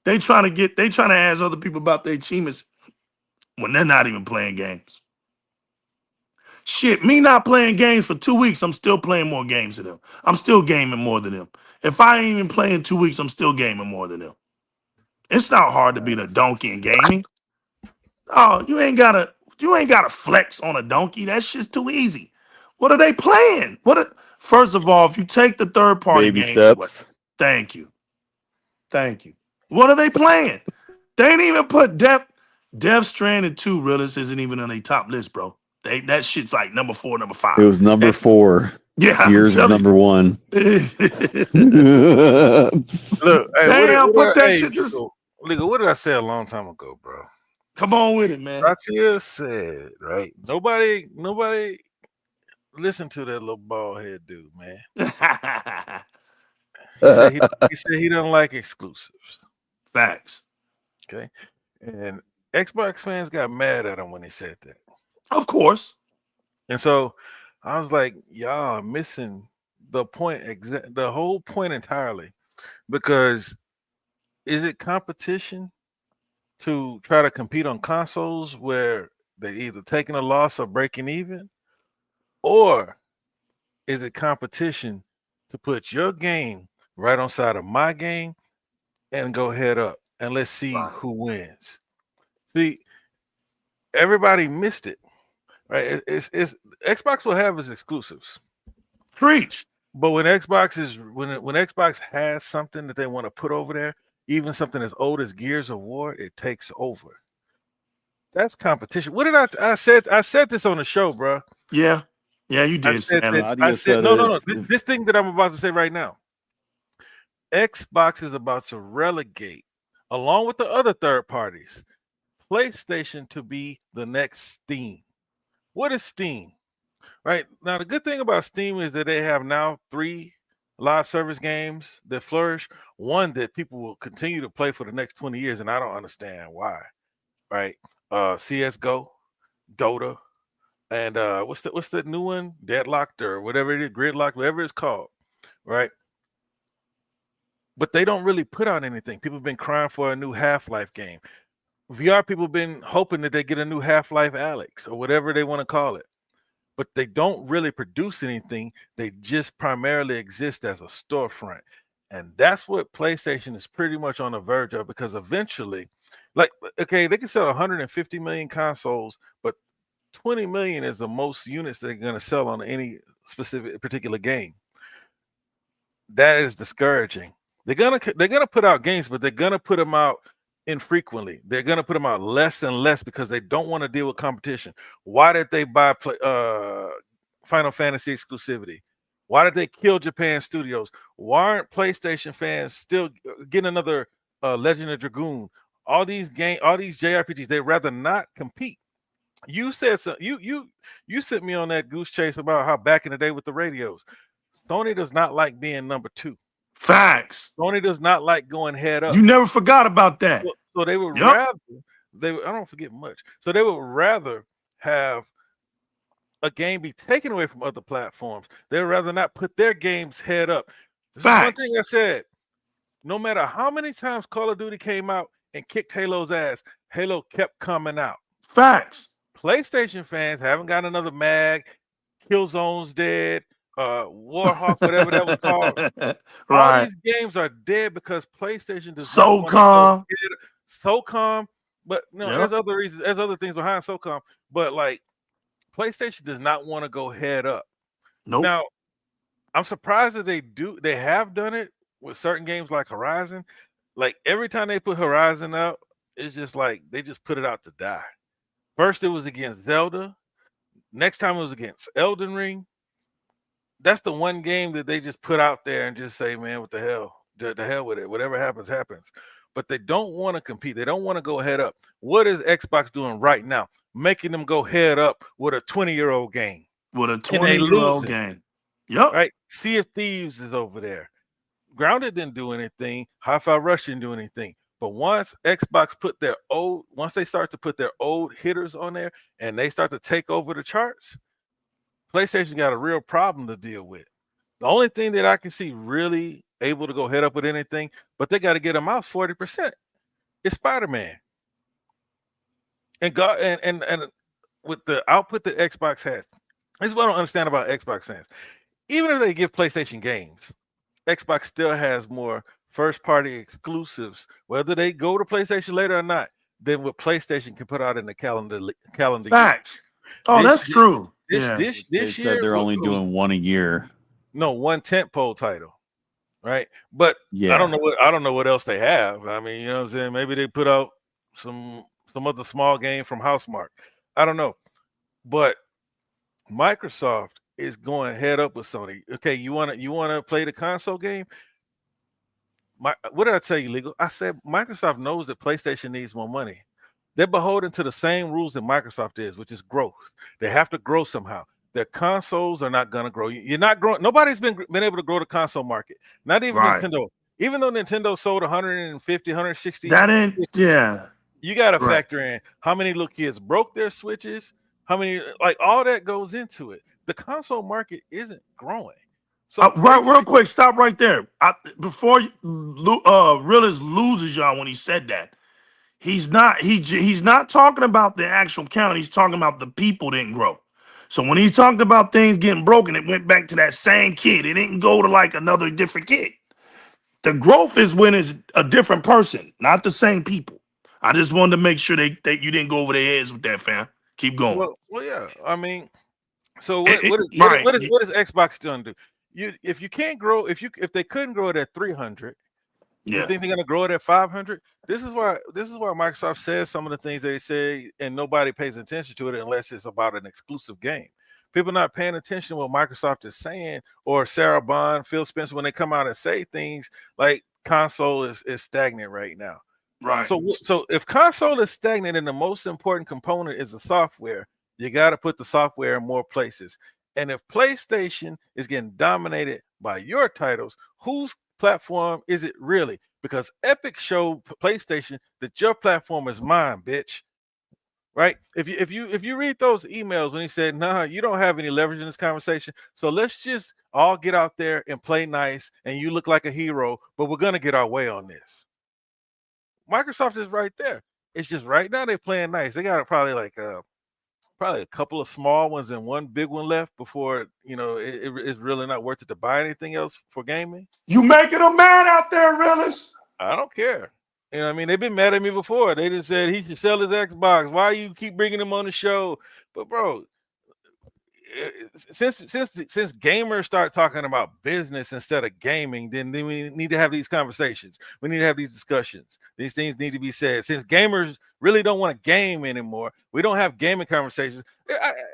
They trying to ask other people about their achievements when they're not even playing games. Shit, me not playing games for 2 weeks, I'm still playing more games than them. I'm still gaming more than them. If I ain't even playing 2 weeks, I'm still gaming more than them. It's not hard to be the donkey in gaming. Oh, you ain't gotta flex on a donkey. That shit's too easy. What are they playing? First of all, if you take the third party Baby games away, steps. thank you. What are they playing? They ain't even put Death Stranding 2 realist isn't even on their top list, bro. That shit's like number 4, number 5. It was number 4. Yeah, I'm Gears is telling number 1. you. Look, hey, Damn, put that hey, shit to Ligo, what did I say a long time ago, bro? Come on with it, man. Ratia said, right? Nobody listen to that little bald head dude, man. He said he doesn't like exclusives. Facts. Okay. And Xbox fans got mad at him when he said that. Of course. And so I was like, y'all are missing the point, the whole point entirely. Because is it competition to try to compete on consoles where they're either taking a loss or breaking even? Or is it competition to put your game right on side of my game and go head up and let's see who wins? See, everybody missed it, right? It's Xbox will have its exclusives. Preach. But when Xbox has something that they want to put over there, even something as old as Gears of War, it takes over. That's competition. What did I said? I said this on the show, bro. Yeah, you did. I said Sam. that. Nadia I said said no. it. This thing that I'm about to say right now. Xbox is about to relegate, along with the other third parties, PlayStation to be the next Steam. What is Steam? Right now, the good thing about Steam is that they have now 3 live service games that flourish. One that people will continue to play for the next 20 years, and I don't understand why. Right? CS:GO, Dota, and what's the new one? Deadlocked or whatever it is, Gridlocked, whatever it's called. Right? But they don't really put out anything. People have been crying for a new Half-Life game. VR people have been hoping that they get a new Half-Life Alyx or whatever they want to call it. But they don't really produce anything. They just primarily exist as a storefront. And that's what PlayStation is pretty much on the verge of, because eventually, like, okay, they can sell 150 million consoles, but 20 million is the most units they're going to sell on any specific particular game. That is discouraging. They're gonna put out games, but they're gonna put them out infrequently. They're gonna put them out less and less because they don't want to deal with competition. Why did they buy Final Fantasy exclusivity? Why did they kill Japan Studios? Why aren't PlayStation fans still getting another Legend of Dragoon? All these JRPGs, they rather not compete. You said so. You sent me on that goose chase about how back in the day with the radios, Sony does not like being number 2. Facts. Sony does not like going head up. You never forgot about that. So they would Yep. rather I don't forget much. So they would rather have a game be taken away from other platforms. They'd rather not put their games head up. This is one thing I said. No matter how many times Call of Duty came out and kicked Halo's ass, Halo kept coming out. Facts. PlayStation fans haven't got another mag. Killzone's dead. Warhawk, whatever that was called. Right. All these games are dead because PlayStation does SOCOM. SOCOM, but no, there's other reasons, there's other things behind SOCOM. But like, PlayStation does not want to go head up. Nope. Now, I'm surprised that they have done it with certain games like Horizon. Like every time they put Horizon out, it's just like they just put it out to die. First it was against Zelda. Next time it was against Elden Ring. That's the one game that they just put out there and just say, man, what the hell? The hell with it. Whatever happens, happens. But they don't want to compete. They don't want to go head up. What is Xbox doing right now? Making them go head up with a 20-year-old game. With a 20-year-old game. Yep. Right? Sea of Thieves is over there. Grounded didn't do anything. Hi-Fi Rush didn't do anything. But once Xbox once they start to put their old hitters on there and they start to take over the charts, PlayStation got a real problem to deal with. The only thing that I can see really able to go head up with anything, but they got to get a mouse 40%. It's Spider-Man. And with the output that Xbox has, this is what I don't understand about Xbox fans. Even if they give PlayStation games, Xbox still has more first-party exclusives, whether they go to PlayStation later or not, than what PlayStation can put out in the calendar Facts. Oh, that's true. This year they're only doing one a year. No, one tentpole title, right? But yeah, I don't know what else they have. I mean, you know what I'm saying? Maybe they put out some other small game from Housemarque. I don't know. But Microsoft is going head up with Sony. Okay, you want to play the console game? What did I tell you, Legal? I said Microsoft knows that PlayStation needs more money. They're beholden to the same rules that Microsoft is, which is growth. They have to grow somehow. Their consoles are not going to grow. You're not growing. Nobody's been able to grow the console market. Not even Nintendo. Even though Nintendo sold 150, 160. That ain't, yeah. You got to factor in how many little kids broke their Switches, how many, like all that goes into it. The console market isn't growing. So real quick, stop right there. Before Realist loses y'all when he said that. He's not talking about the actual count. He's talking about the people didn't grow. So when he talked about things getting broken, it went back to that same kid. It didn't go to like another different kid. The growth is when it's a different person, not the same people. I just wanted to make sure that you didn't go over their heads with that, fam. Keep going. Well, yeah. I mean, so what is Xbox going to do? If you can't grow, if they couldn't grow it at 300, Yeah. You think they're gonna grow it at 500? This is why Microsoft says some of the things they say, and nobody pays attention to it unless it's about an exclusive game. People not paying attention to what Microsoft is saying, or Sarah Bond, Phil Spencer, when they come out and say things like console is stagnant right now. Right. So if console is stagnant and the most important component is the software, you got to put the software in more places. And if PlayStation is getting dominated by your titles, whose platform is it really? Because Epic showed PlayStation that your platform is mine, bitch. Right? If you read those emails when he said, "Nah, you don't have any leverage in this conversation, so let's just all get out there and play nice, and you look like a hero, but we're gonna get our way on this." Microsoft is right there. It's just right now they're playing nice. They got probably a couple of small ones and one big one left before it's really not worth it to buy anything else for gaming. You making them mad out there, realist? I don't care. You know what I mean? They've been mad at me before. They just said he should sell his Xbox. Why you keep bringing him on the show? But bro, since gamers start talking about business instead of gaming, then we need to have these conversations. We need to have these discussions. These things need to be said. Since gamers really don't want to game anymore, we don't have gaming conversations.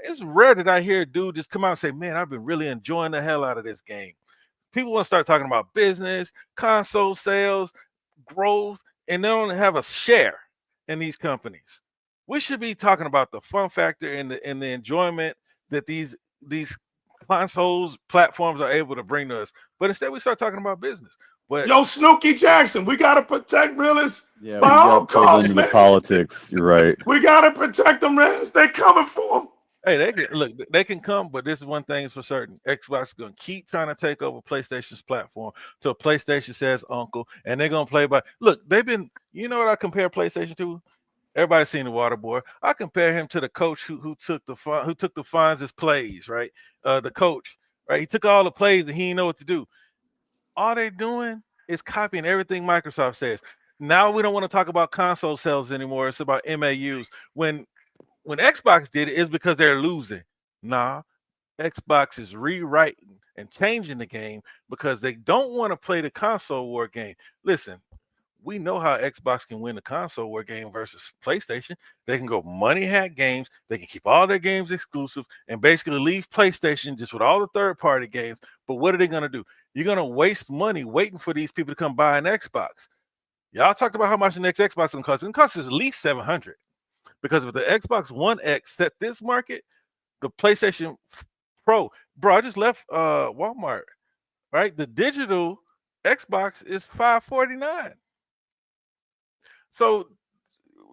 It's rare that I hear a dude just come out and say, "Man, I've been really enjoying the hell out of this game." People want to start talking about business, console sales, growth, and they don't have a share in these companies. We should be talking about the fun factor and the enjoyment that these consoles platforms are able to bring to us. But instead, we start talking about business. But yo, Snooki Jackson, we gotta protect realists. Yeah, we by all got pulled costs, into the man. politics. You're right. We gotta protect them, realists. They're coming for them. hey, they can come, but this is one thing for certain. Xbox is going to keep trying to take over PlayStation's platform till PlayStation says uncle, and they're going to play by. Look, they've been. You know what I compare PlayStation to? Everybody's seen the water boy. I compare him to the coach who took the Fonz's plays, right? The coach, right? He took all the plays and he didn't know what to do. All they're doing is copying everything Microsoft says. Now we don't want to talk about console sales anymore. It's about MAUs. When Xbox did it, it's because they're losing. Nah, Xbox is rewriting and changing the game because they don't want to play the console war game. Listen, we know how Xbox can win the console war game versus PlayStation. They can go money hack games. They can keep all their games exclusive and basically leave PlayStation just with all the third-party games. But what are they going to do? You're going to waste money waiting for these people to come buy an Xbox. Y'all talked about how much the next Xbox is going to cost. It's going to cost at least $700. Because if the Xbox One X set this market, the PlayStation Pro, bro, I just left Walmart, right? The digital Xbox is $549. So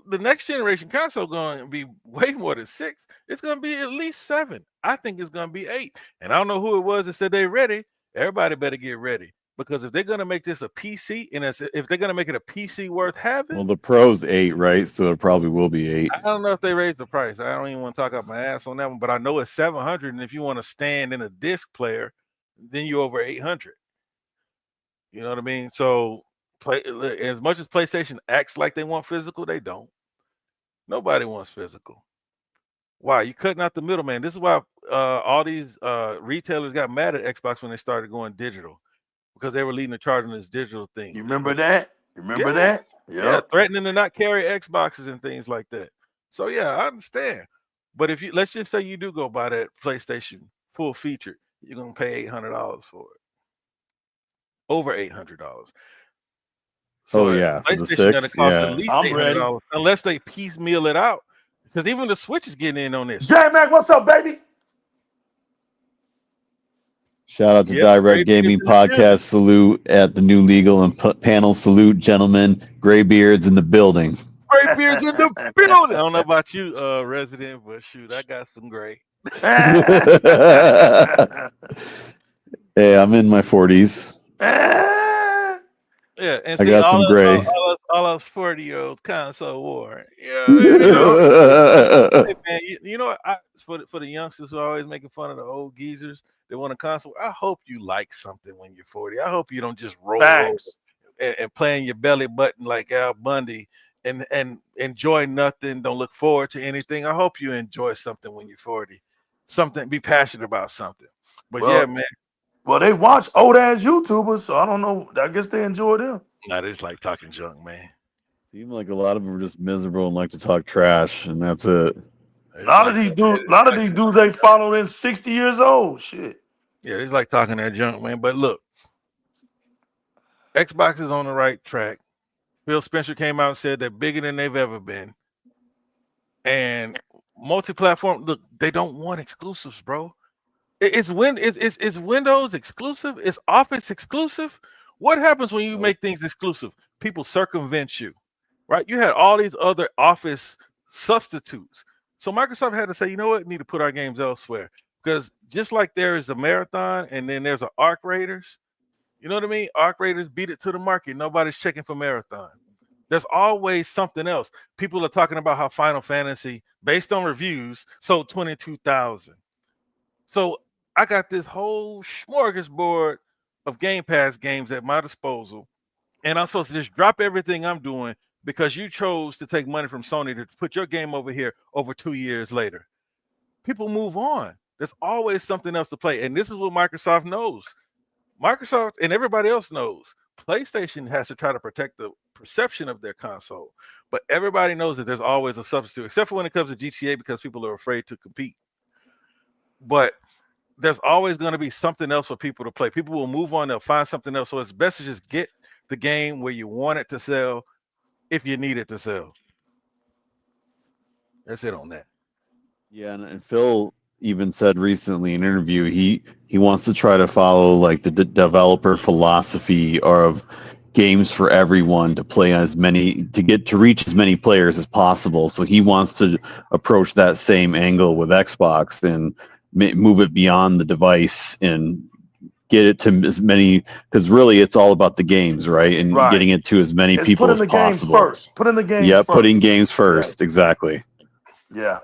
the next generation console going to be way more than 6. It's going to be at least 7. I think it's going to be 8. And I don't know who it was that said they're ready. Everybody better get ready. Because if they're going to make this a PC, and if they're going to make it a PC worth having. Well, the Pro's 8, right? So it probably will be 8. I don't know if they raised the price. I don't even want to talk up my ass on that one, but I know it's $700. And if you want to stand in a disc player, then you're over $800. You know what I mean? So as much as PlayStation acts like they want physical, they don't. Nobody wants physical. Why? You cutting out the middleman. This is why all these retailers got mad at Xbox when they started going digital. Because they were leading the charge on this digital thing. You remember that? That? Yep. Yeah, threatening to not carry Xboxes and things like that. So yeah, I understand. But if let's just say you do go buy that PlayStation full featured, you're gonna pay $800 for it. Over $800. So yeah, PlayStation gonna cost at least I'm $800 ready. unless they piecemeal it out. Because even the Switch is getting in on this. J-Mac, what's up, baby? Shout out to DIRREC Gaming Podcast. Salute at the new legal and panel. Salute, gentlemen. Gray beards in the building. Gray beards in the building. I don't know about you, resident, but shoot, I got some gray. Hey, I'm in my 40s. Yeah, and I got some gray. All us 40-year-olds console war. Yeah, hey, man, you know what? For the youngsters who are always making fun of the old geezers that want a console, I hope you like something when you're 40. I hope you don't just roll over and play in your belly button like Al Bundy and enjoy nothing. Don't look forward to anything. I hope you enjoy something when you're 40. Something, be passionate about something. But yeah, man. Well, they watch old ass YouTubers, so I don't know. I guess they enjoy them. Nah, they just like talking junk, man. Seem like a lot of them are just miserable and like to talk trash, and that's it. A lot of these dudes, they followed in 60 years old. Shit. Yeah, it's like talking that junk, man. But look, Xbox is on the right track. Phil Spencer came out and said they're bigger than they've ever been. And multi-platform, look, they don't want exclusives, bro. It's Windows exclusive, it's Office exclusive. What happens when you make things exclusive? People circumvent you, right? You had all these other Office substitutes. So Microsoft had to say, you know what, we need to put our games elsewhere. Because just like there is a Marathon and then there's an Arc Raiders, you know what I mean? Arc Raiders beat it to the market. Nobody's checking for Marathon. There's always something else. People are talking about how Final Fantasy, based on reviews, sold 22,000. So I got this whole smorgasbord of Game Pass games at my disposal, and I'm supposed to just drop everything I'm doing because you chose to take money from Sony to put your game over here over 2 years later. People move on. There's always something else to play, and this is what Microsoft knows. Microsoft and everybody else knows. PlayStation has to try to protect the perception of their console, but everybody knows that there's always a substitute, except for when it comes to GTA because people are afraid to compete. But there's always going to be something else for people to play. People will move on, they'll find something else. So it's best to just get the game where you want it to sell if you need it to sell. That's it on that. Yeah, and Phil even said recently in an interview he wants to try to follow like the developer philosophy of games for everyone, to play as many, to get to reach as many players as possible. So he wants to approach that same angle with Xbox and move it beyond the device and get it to as many, because really it's all about the games, right? And getting it to as many people as possible. Put in the games first. Putting games first. Exactly. Yeah.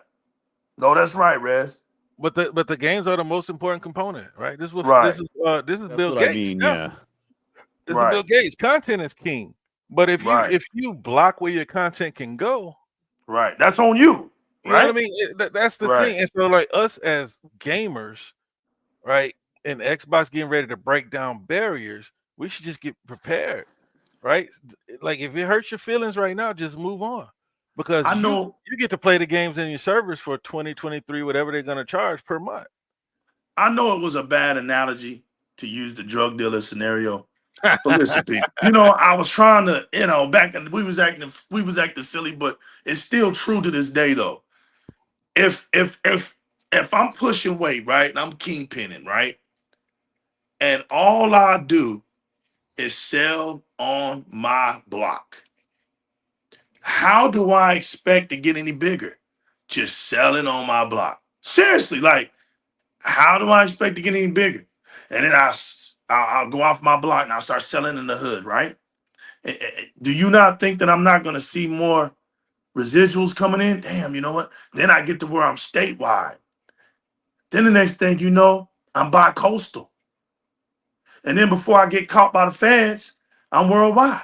No, that's right, Rez. But the games are the most important component, right? This is Bill Gates. I mean, yeah. This is Bill Gates. Content is king. But if you block where your content can go, right, that's on you. You know what I mean? That's the thing. And so, like us as gamers, right, and Xbox getting ready to break down barriers, we should just get prepared, right? Like if it hurts your feelings right now, just move on. Because I know you get to play the games in your servers for 20, 23, whatever they're going to charge per month. I know it was a bad analogy to use the drug dealer scenario. But listen, people, I was trying to, back in, we was acting silly, but it's still true to this day though. If I'm pushing weight, right, and I'm kingpinning, right, and all I do is sell on my block, how do I expect to get any bigger? Just selling on my block. Seriously, like, how do I expect to get any bigger? And then I'll go off my block and I'll start selling in the hood, right? Do you not think that I'm not going to see more residuals coming in? Damn, you know what? Then I get to where I'm statewide. Then the next thing you know, I'm bi-coastal. And then before I get caught by the feds, I'm worldwide.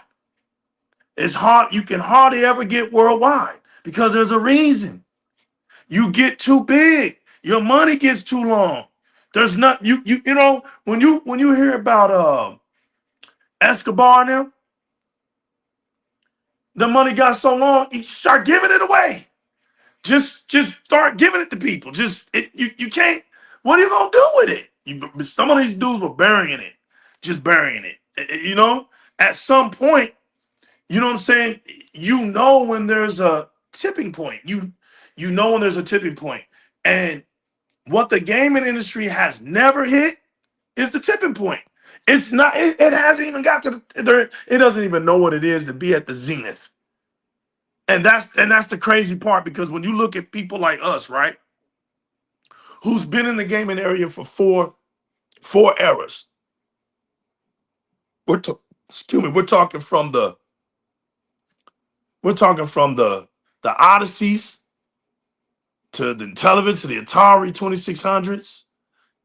It's hard. You can hardly ever get worldwide because there's a reason. You get too big. Your money gets too long. There's not when you hear about Escobar and them, the money got so long, you start giving it away. Just start giving it to people. You can't. What are you gonna do with it? Some of these dudes were burying it, just burying it. At some point, you know what I'm saying? When there's a tipping point. You know when there's a tipping point. And what the gaming industry has never hit is the tipping point. It's not, it hasn't even got to it doesn't even know what it is to be at the zenith. And that's the crazy part, because when you look at people like us, right, who's been in the gaming area for four eras. We're talking from the Odysseys to the Intellivision, to the Atari 2600s,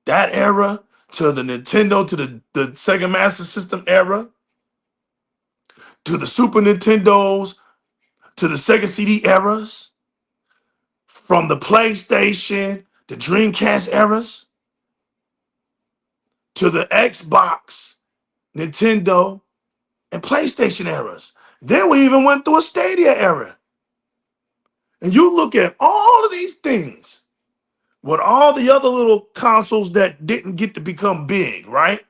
that era, to the Nintendo, to the Sega Master System era, to the Super Nintendos, to the Sega CD eras, from the PlayStation, the Dreamcast eras, to the Xbox, Nintendo, and PlayStation eras. Then we even went through a Stadia era. And you look at all of these things with all the other little consoles that didn't get to become big, right?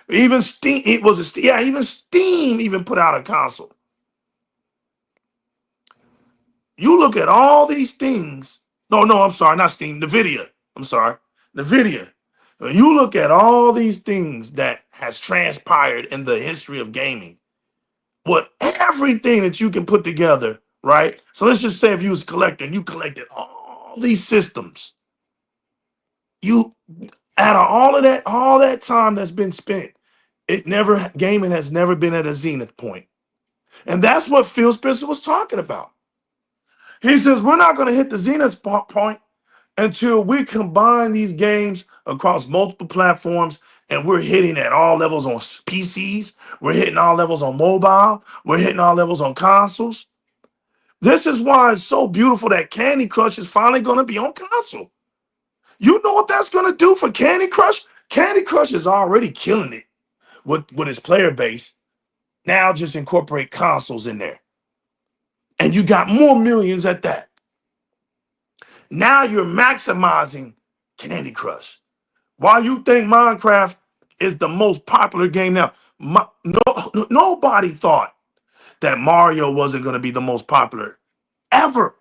Even Steam, even Steam even put out a console. You look at all these things. No, I'm sorry, not Steam, NVIDIA. I'm sorry, NVIDIA. When you look at all these things that has transpired in the history of gaming, what everything that you can put together, right? So let's just say if you was a collector and you collected all these systems, you out of all that time that's been spent, gaming has never been at a zenith point. And that's what Phil Spencer was talking about. He says, we're not going to hit the zenith point until we combine these games across multiple platforms, and we're hitting at all levels on PCs. We're hitting all levels on mobile. We're hitting all levels on consoles. This is why it's so beautiful that Candy Crush is finally going to be on console. You know what that's going to do for Candy Crush? Candy Crush is already killing it with its player base. Now just incorporate consoles in there. And you got more millions at that. Now you're maximizing Candy Crush. Why you think Minecraft is the most popular game now? Nobody thought that Mario wasn't going to be the most popular ever.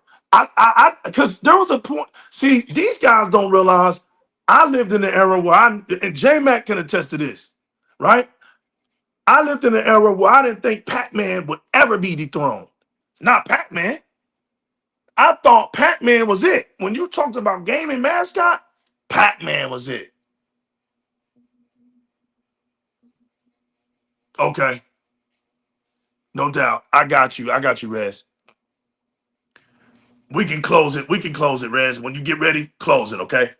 Because there was a point. See, these guys don't realize I lived in an era where and J-Mac can attest to this, right? I lived in an era where I didn't think Pac-Man would ever be dethroned. Not Pac-Man. I thought Pac-Man was it. When you talked about gaming mascot, Pac-Man was it. Okay. No doubt. I got you, Rez. We can close it, Rez. When you get ready, close it, okay?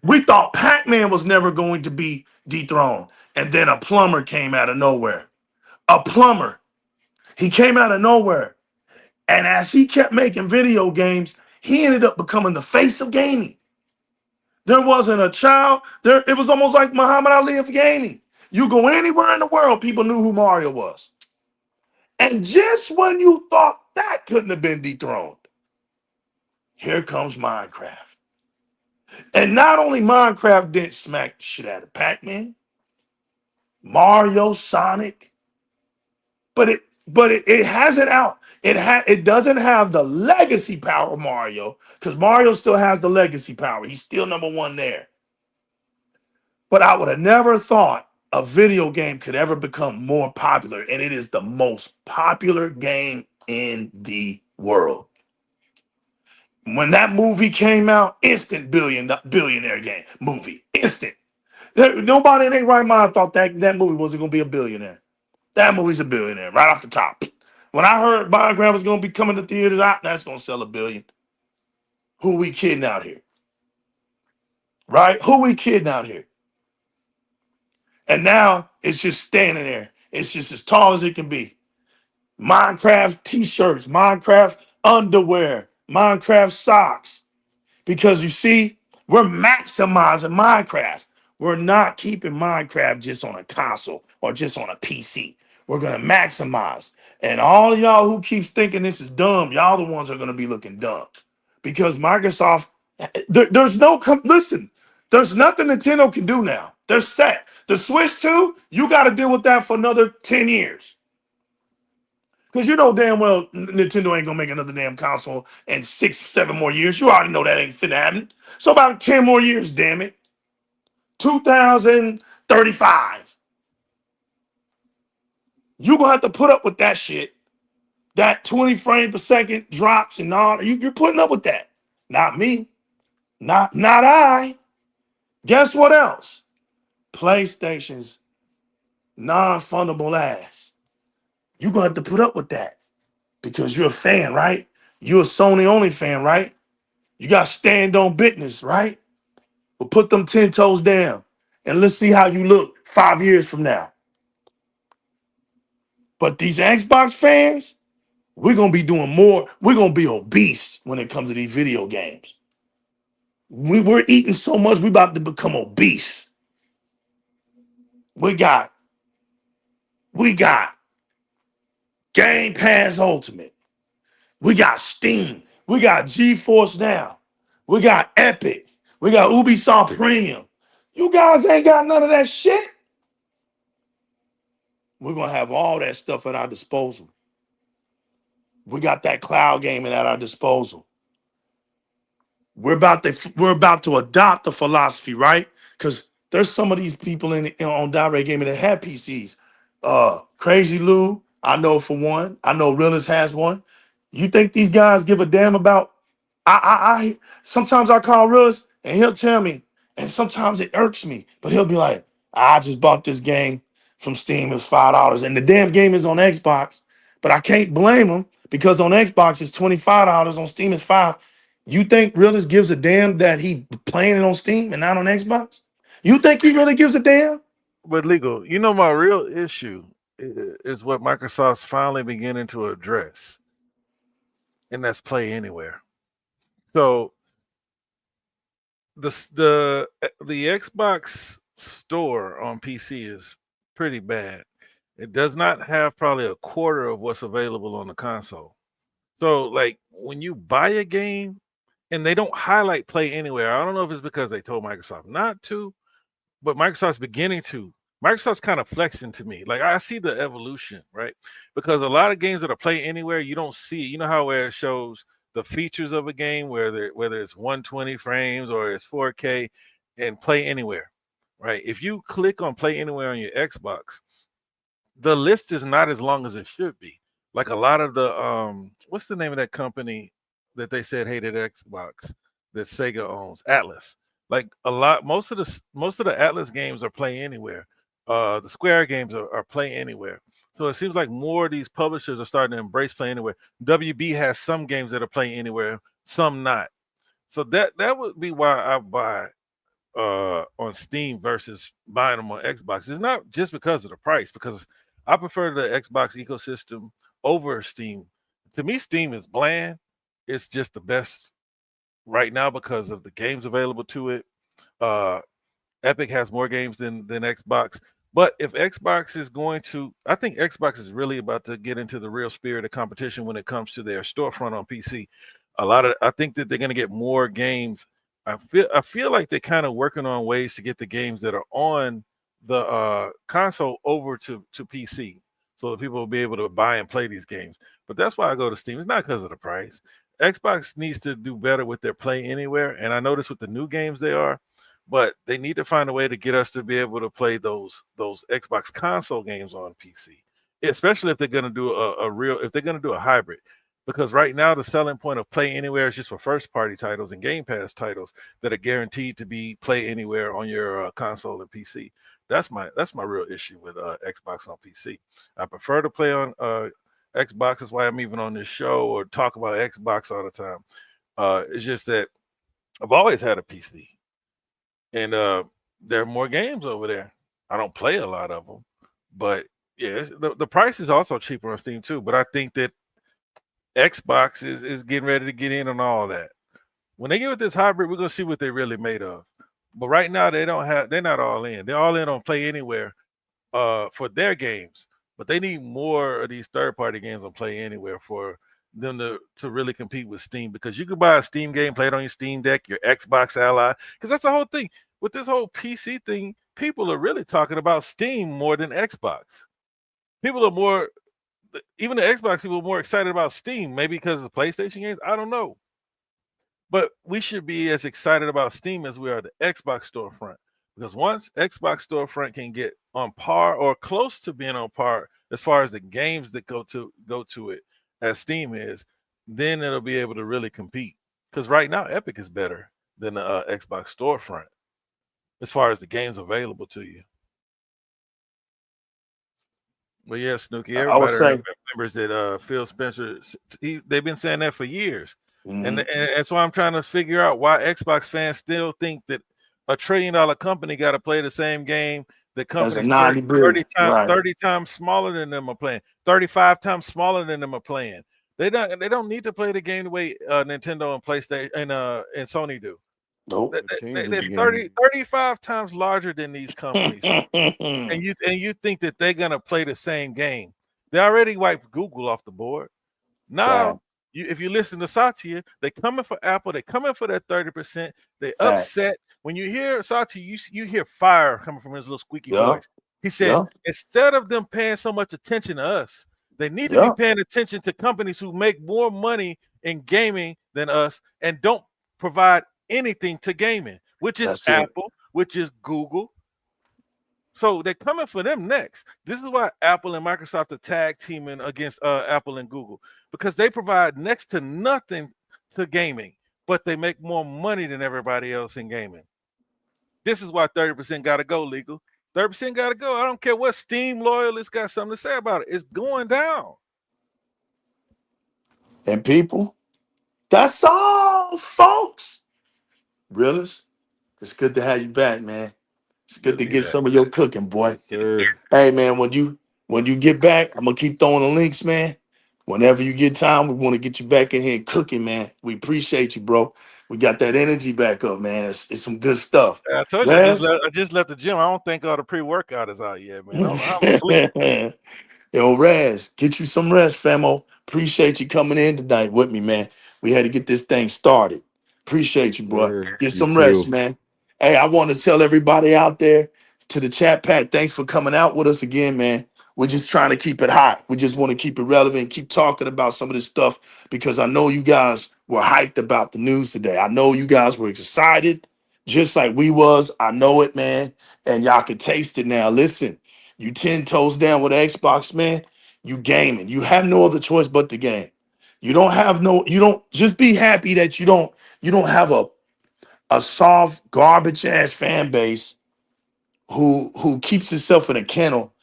We thought Pac-Man was never going to be dethroned. And then a plumber came out of nowhere. A plumber. He came out of nowhere. And as he kept making video games, he ended up becoming the face of gaming. There wasn't a child. It was almost like Muhammad Ali of gaming. You go anywhere in the world, people knew who Mario was. And just when you thought that couldn't have been dethroned, here comes Minecraft. And not only Minecraft didn't smack the shit out of Pac-Man, Mario, Sonic, but it has it out. It doesn't have the legacy power of Mario, because Mario still has the legacy power. He's still number one there. But I would have never thought a video game could ever become more popular, and it is the most popular game in the world. When that movie came out, instant billionaire game movie, instant. Nobody in their right mind thought that movie wasn't going to be a billionaire. That movie's a billionaire right off the top. When I heard Minecraft was going to be coming to theaters, that's going to sell $1 billion. Who we kidding out here? Right? Who we kidding out here? And now it's just standing there. It's just as tall as it can be. Minecraft t-shirts, Minecraft underwear, Minecraft socks. Because you see, we're maximizing Minecraft. We're not keeping Minecraft just on a console or just on a PC. We're going to maximize. And all y'all who keeps thinking this is dumb, y'all the ones are going to be looking dumb. Because Microsoft, there's nothing Nintendo can do now. They're set. The Switch 2, you got to deal with that for another 10 years. Because you know damn well Nintendo ain't going to make another damn console in 6-7 more years. You already know that ain't finna happen. So about 10 more years, damn it. 2035. You're going to have to put up with that shit. That 20 frames per second drops and all. You're putting up with that. Not me. Not I. Guess what else? PlayStation's non-fundable ass. You're going to have to put up with that because you're a fan, right? You're a Sony only fan, right? You got stand on business, right? Well, put them 10 toes down and let's see how you look 5 years from now. But these Xbox fans, we're going to be doing more. We're going to be obese when it comes to these video games. We're eating so much, we're about to become obese. We got We got Game Pass Ultimate. We got Steam. We got GeForce Now. We got Epic. We got Ubisoft Premium. You guys ain't got none of that shit. We're going to have all that stuff at our disposal. We got that cloud gaming at our disposal. We're about to adopt the philosophy, right? Because there's some of these people on DIRREC Gaming that have PCs. Crazy Lou, I know for one. I know Realist has one. You think these guys give a damn about? I sometimes I call Realist and he'll tell me, and sometimes it irks me, but he'll be like, I just bought this game from Steam, it's $5, and the damn game is on Xbox. But I can't blame him because on Xbox it's $25, on Steam it's $5. You think Realist gives a damn that he playing it on Steam and not on Xbox? You think he really gives a damn? But legal, you know, my real issue is what Microsoft's finally beginning to address, and that's play anywhere. So the Xbox store on PC is pretty bad. It does not have probably a quarter of what's available on the console. So like when you buy a game and they don't highlight play anywhere, I don't know if it's because they told Microsoft not to, but Microsoft's beginning to. Microsoft's kind of flexing to me. Like I see the evolution, right? Because a lot of games that are play anywhere, you don't see. You know how where it shows the features of a game, whether it's 120 frames or it's 4K, and play anywhere, right? If you click on play anywhere on your Xbox, the list is not as long as it should be. Like a lot of the what's the name of that company that they said hated Xbox that Sega owns? Atlas. Like most of the Atlas games are play anywhere. The Square games are play anywhere. So it seems like more of these publishers are starting to embrace play anywhere. WB has some games that are play anywhere, some not. So that would be why I buy on Steam versus buying them on Xbox. It's not just because of the price, because I prefer the Xbox ecosystem over Steam. To me, Steam is bland. It's just the best right now because of the games available to it. Epic has more games than Xbox. But if Xbox is going to, I think Xbox is really about to get into the real spirit of competition when it comes to their storefront on PC. I think that they're going to get more games. I feel like they're kind of working on ways to get the games that are on the console over to PC, so that people will be able to buy and play these games. But that's why I go to Steam. It's not because of the price. Xbox needs to do better with their play anywhere, and I notice with the new games they are, but they need to find a way to get us to be able to play those Xbox console games on PC, especially if they're going to do if they're going to do a hybrid. Because right now the selling point of play anywhere is just for first party titles and Game Pass titles that are guaranteed to be play anywhere on your console and PC. That's my real issue with Xbox on PC. I prefer to play on Xbox. That's why I'm even on this show or talk about Xbox all the time. It's just that I've always had a PC, and there are more games over there. I don't play a lot of them, but yeah, the price is also cheaper on Steam too. But I think that Xbox is getting ready to get in on all that. When they get with this hybrid, we're gonna see what they're really made of. But right now they're not all in. They're all in on play anywhere for their games. But they need more of these third-party games on play anywhere for them to really compete with Steam, because you can buy a Steam game, play it on your Steam Deck, your Xbox ally. Because that's the whole thing. With this whole PC thing, people are really talking about Steam more than Xbox. People are more, even the Xbox people are more excited about Steam, maybe because of the PlayStation games. I don't know. But we should be as excited about Steam as we are the Xbox storefront. Because once Xbox storefront can get on par or close to being on par as far as the games that go to it as Steam is, then it'll be able to really compete. Because right now, Epic is better than the Xbox storefront as far as the games available to you. Well, yeah, Snooki, everybody remembers that Phil Spencer, they've been saying that for years. Mm-hmm. And that's why I'm trying to figure out why Xbox fans still think that a $1 trillion company got to play the same game that companies 30 times smaller than them are playing, 35 times smaller than them are playing. They don't need to play the game the way Nintendo and PlayStation and Sony do. Nope. They're 35 times larger than these companies. And you think that they're gonna play the same game. They already wiped Google off the board. Now, if you listen to Satya, they coming for Apple, they coming for that 30%. They upset. When you hear Satya, you hear fire coming from his little squeaky voice. He says, instead of them paying so much attention to us, they need to be paying attention to companies who make more money in gaming than us and don't provide anything to gaming, which is Apple, which is Google. So they're coming for them next. This is why Apple and Microsoft are tag teaming against Apple and Google, because they provide next to nothing to gaming, but they make more money than everybody else in gaming. This is why 30% got to go, legal. 30% got to go. I don't care what Steam loyalists got something to say about it. It's going down. And people, that's all, folks. Realist, it's good to have you back, man. It's good to get some of your cooking, boy. Sure. Hey, man, when you get back, I'm gonna keep throwing the links, man. Whenever you get time, we want to get you back in here cooking, man. We appreciate you, bro. We got that energy back up, man. It's some good stuff. I told you, I just left the gym. I don't think all the pre-workout is out yet, man. I'm asleep. Yo, Raz, get you some rest, famo. Appreciate you coming in tonight with me, man. We had to get this thing started. Appreciate you, bro. Sure. Get some rest, man. Hey, I want to tell everybody out there to the chat pad, thanks for coming out with us again, man. We're just trying to keep it hot. We just want to keep it relevant, keep talking about some of this stuff because I know you guys were hyped about the news today. I know you guys were excited, just like we was. I know it, man. And y'all can taste it now. Listen, you 10 toes down with Xbox, man. You gaming. You have no other choice but the game. You don't just be happy that you don't have a soft, garbage ass fan base who keeps itself in a kennel,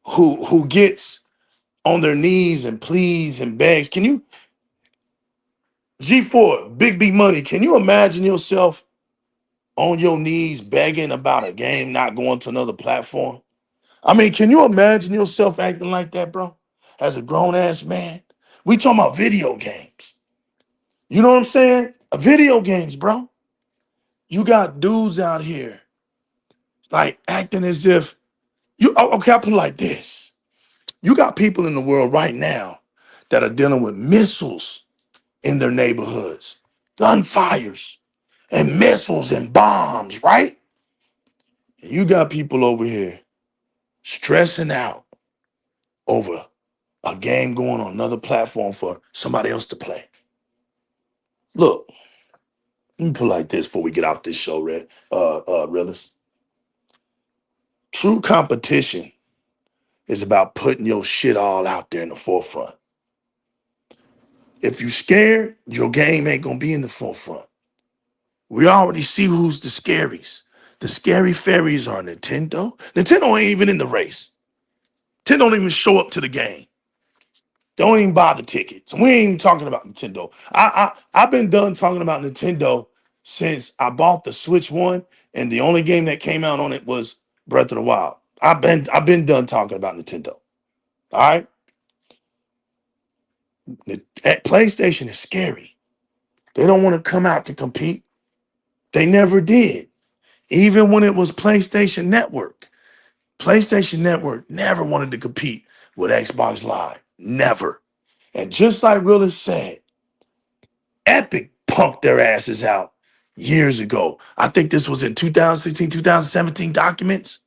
who gets on their knees and pleads and begs. Can you G4, big money, can you imagine yourself on your knees begging about a game not going to another platform? I mean, can you imagine yourself acting like that, bro? As a grown-ass man? We talking about video games. You know what I'm saying? Video games, bro. You got dudes out here like acting as if okay, I'll put it like this. You got people in the world right now that are dealing with missiles in their neighborhoods, gunfires and missiles and bombs, right? And you got people over here stressing out over a game going on another platform for somebody else to play. Look, let me put it like this before we get off this show, Realist. True competition is about putting your shit all out there in the forefront. If you scared, your game ain't gonna be in the forefront. We already see who's the scaries. The scary fairies are Nintendo. Nintendo ain't even in the race. Nintendo don't even show up to the game. Don't even buy the tickets. We ain't even talking about Nintendo. I've been done talking about Nintendo since I bought the Switch 1, and the only game that came out on it was Breath of the Wild. I've been done talking about Nintendo. All right? PlayStation is scary. They don't want to come out to compete. They never did. Even when it was PlayStation Network. PlayStation Network never wanted to compete with Xbox Live. Never. And just like Willis said, Epic punked their asses out years ago. I think this was in 2016, 2017 documents.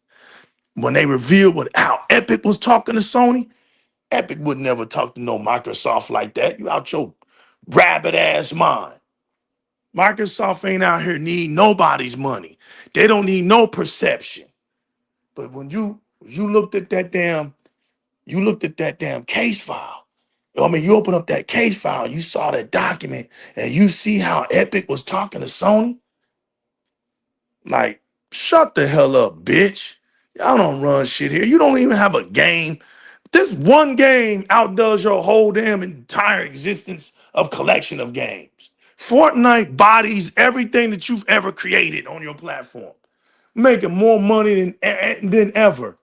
When they revealed how Epic was talking to Sony, Epic would never talk to no Microsoft like that. You out your rabbit ass mind. Microsoft ain't out here need nobody's money. They don't need no perception. But when you looked at that damn case file. I mean, you open up that case file, you saw that document, and you see how Epic was talking to Sony. Like, shut the hell up, bitch. Y'all don't run shit here. You don't even have a game. This one game outdoes your whole damn entire existence of collection of games. Fortnite bodies everything that you've ever created on your platform, making more money than ever.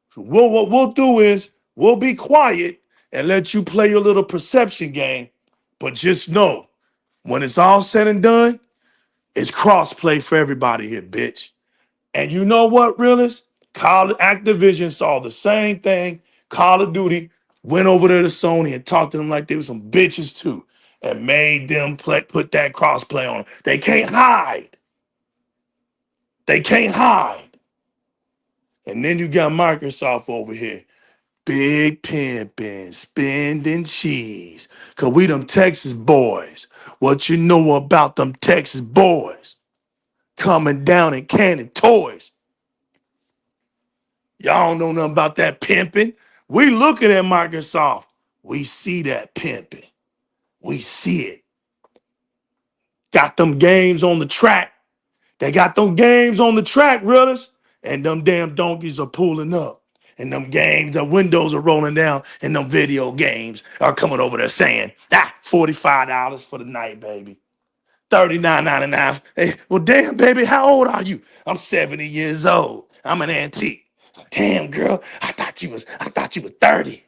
So what we'll do is we'll be quiet and let you play your little perception game. But just know, when it's all said and done, It's cross-play for everybody here, bitch. And you know what, realist? Call of Activision saw the same thing. Call of Duty went over there to Sony and talked to them like they were some bitches too, and made them put that cross-play on them. They can't hide. They can't hide. And then you got Microsoft over here. Big pimpin', spending cheese. Cause we them Texas boys. What you know about them Texas boys? Coming down and canning toys. Y'all don't know nothing about that pimping. We looking at Microsoft. We see that pimping. We see it. Got them games on the track. They got them games on the track, realists. And them damn donkeys are pulling up. And them games, the windows are rolling down, and them video games are coming over there saying, $45 for the night, baby. $39.99. Hey, well, damn, baby, how old are you? I'm 70 years old. I'm an antique. Damn, girl, I thought you was 30.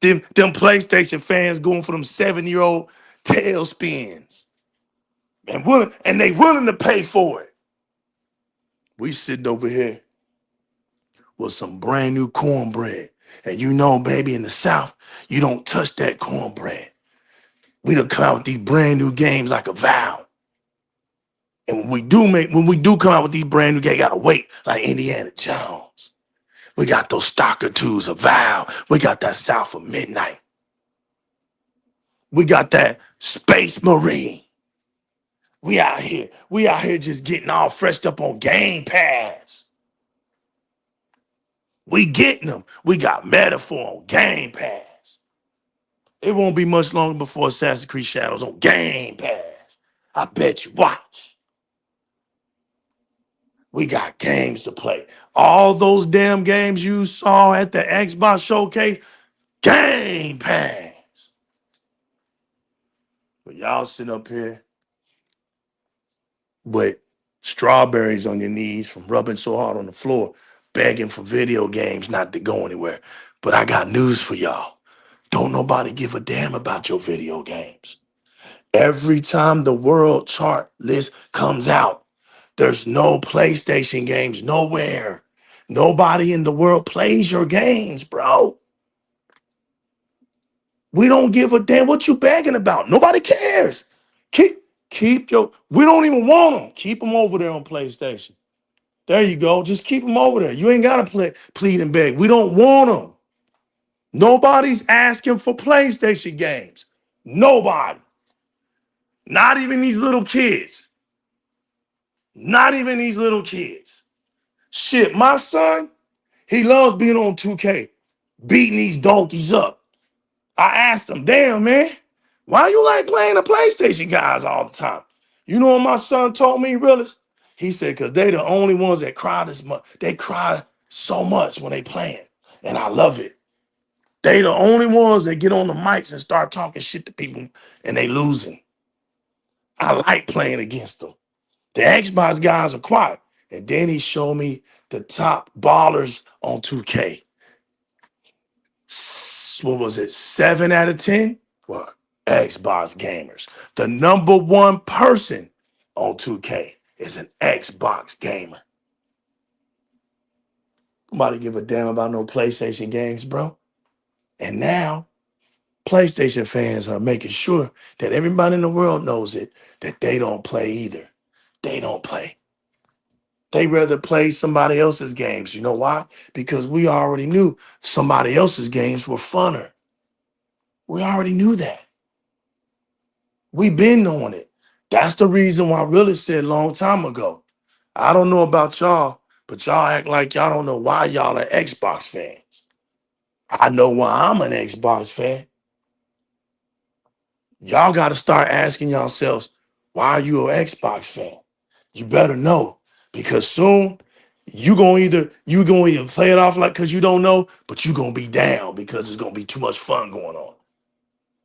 Them PlayStation fans going for them 7-year-old tailspins. And they willing to pay for it. We sitting over here with some brand new cornbread. And you know, baby, in the South, you don't touch that cornbread. We done come out with these brand new games like a vow. And when we do come out with these brand new games, gotta wait like Indiana Jones. We got those Stalker 2s, a vow. We got that South of Midnight. We got that Space Marine. We out here just getting all freshed up on Game Pass. We getting them. We got Metaphor on Game Pass. It won't be much longer before Assassin's Creed Shadows on Game Pass. I bet you. Watch. We got games to play. All those damn games you saw at the Xbox showcase, Game Pass. But y'all sitting up here with strawberries on your knees from rubbing so hard on the floor, begging for video games not to go anywhere. But I got news for y'all. Don't nobody give a damn about your video games. Every time the world chart list comes out, there's no PlayStation games nowhere. Nobody in the world plays your games, bro. We don't give a damn what you begging about. Nobody cares. We don't even want them. Keep them over there on PlayStation. There you go. Just keep them over there. You ain't got to plead and beg. We don't want them. Nobody's asking for PlayStation games. Nobody. Not even these little kids. Not even these little kids. Shit, my son, he loves being on 2K, beating these donkeys up. I asked him, damn, man, why you like playing the PlayStation guys all the time? You know what my son told me, realist? He said, because they the only ones that cry this much. They cry so much when they playing, and I love it. They the only ones that get on the mics and start talking shit to people, and they losing. I like playing against them. The Xbox guys are quiet. And then he showed me the top ballers on 2K. What was it? 7 out of 10 were Xbox gamers. The number one person on 2K is an Xbox gamer. Nobody give a damn about no PlayStation games, bro. And now, PlayStation fans are making sure that everybody in the world knows it, that they don't play either. They don't play. They rather play somebody else's games. You know why? Because we already knew somebody else's games were funner. We already knew that. We've been knowing it. That's the reason why I really said a long time ago. I don't know about y'all, but y'all act like y'all don't know why y'all are Xbox fans. I know why I'm an Xbox fan. Y'all got to start asking yourselves, why are you an Xbox fan? You better know, because soon you gonna either play it off like because you don't know, but you gonna be down because it's gonna be too much fun going on.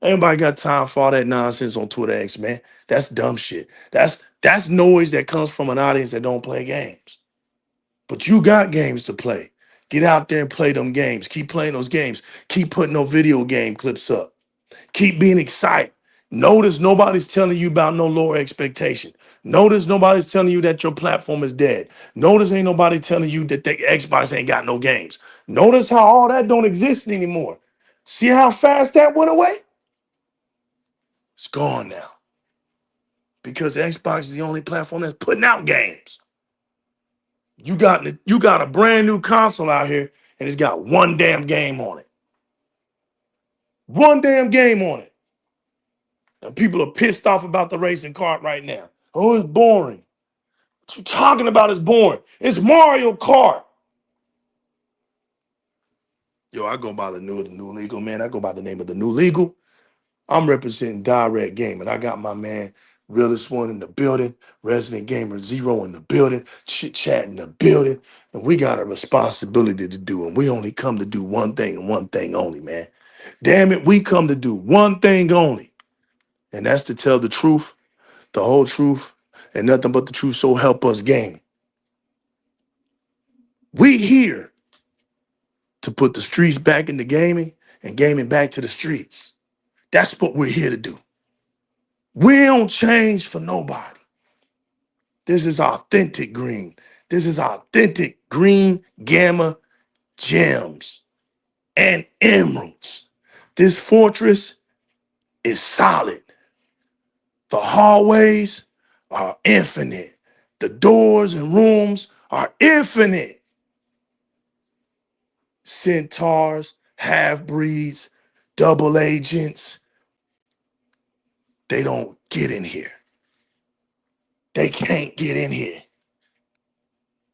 Anybody got time for all that nonsense on Twitter X, man? That's dumb shit. That's noise that comes from an audience that don't play games. But you got games to play. Get out there and play them games. Keep playing those games. Keep putting those video game clips up. Keep being excited. Notice nobody's telling you about no lower expectation. Notice nobody's telling you that your platform is dead. Notice ain't nobody telling you that the Xbox ain't got no games. Notice how all that don't exist anymore. See how fast that went away? It's gone now. Because Xbox is the only platform that's putting out games. You got a brand new console out here and it's got one damn game on it. One damn game on it. And people are pissed off about the racing kart right now. Oh, it's boring. What you talking about is boring. It's Mario Kart. Yo, I go by the new legal, man. I go by the name of the new legal. I'm representing Di-RRec Gaming. I got my man, Realest One in the building, Resident Gamer Zero in the building, Chit Chat in the building. And we got a responsibility to do. And we only come to do one thing and one thing only, man. Damn it, we come to do one thing only. And that's to tell the truth, the whole truth, and nothing but the truth, so help us gaming. We here to put the streets back into gaming and gaming back to the streets. That's what we're here to do. We don't change for nobody. This is authentic green. This is authentic green gamma gems and emeralds. This fortress is solid. The hallways are infinite. The doors and rooms are infinite. Centaurs, half-breeds, double agents, they don't get in here. They can't get in here.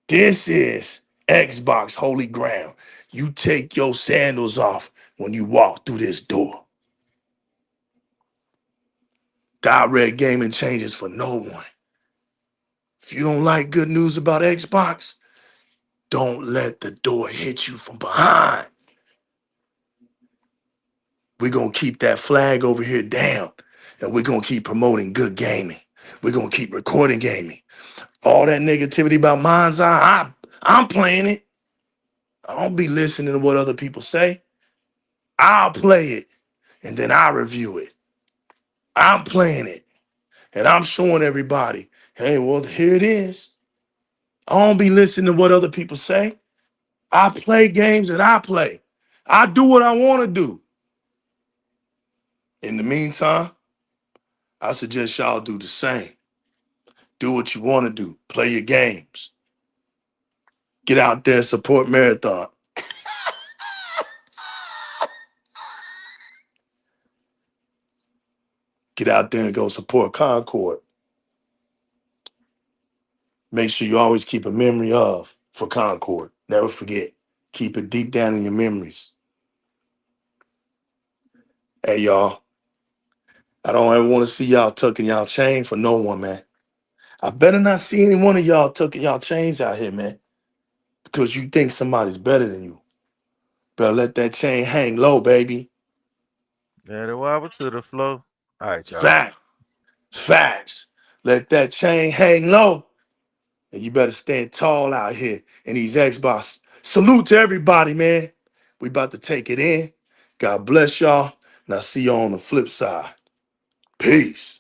This is Xbox holy ground. You take your sandals off when you walk through this door. Di-RRec Gaming changes for no one. If you don't like good news about Xbox, don't let the door hit you from behind. We're going to keep that flag over here down, and we're going to keep promoting good gaming. We're going to keep recording gaming. All that negativity about Mind's Eye, I'm playing it. I don't be listening to what other people say. I'll play it, and then I review it. I'm playing it, and I'm showing everybody, hey, well, here it is. I don't be listening to what other people say. I play games that I play. I do what I want to do. In the meantime, I suggest y'all do the same. Do what you want to do. Play your games. Get out there, support Marathon. Get out there and go support Concord. Make sure you always keep a memory of for Concord. Never forget. Keep it deep down in your memories. Hey, y'all. I don't ever want to see y'all tucking y'all chain for no one, man. I better not see any one of y'all tucking y'all chains out here, man. Because you think somebody's better than you. Better let that chain hang low, baby. Let it wobble to the flow. All right, y'all. Facts. Let that chain hang low. And you better stand tall out here in these Xbox. Salute to everybody, man. We about to take it in. God bless y'all. And I'll see you on the flip side. Peace.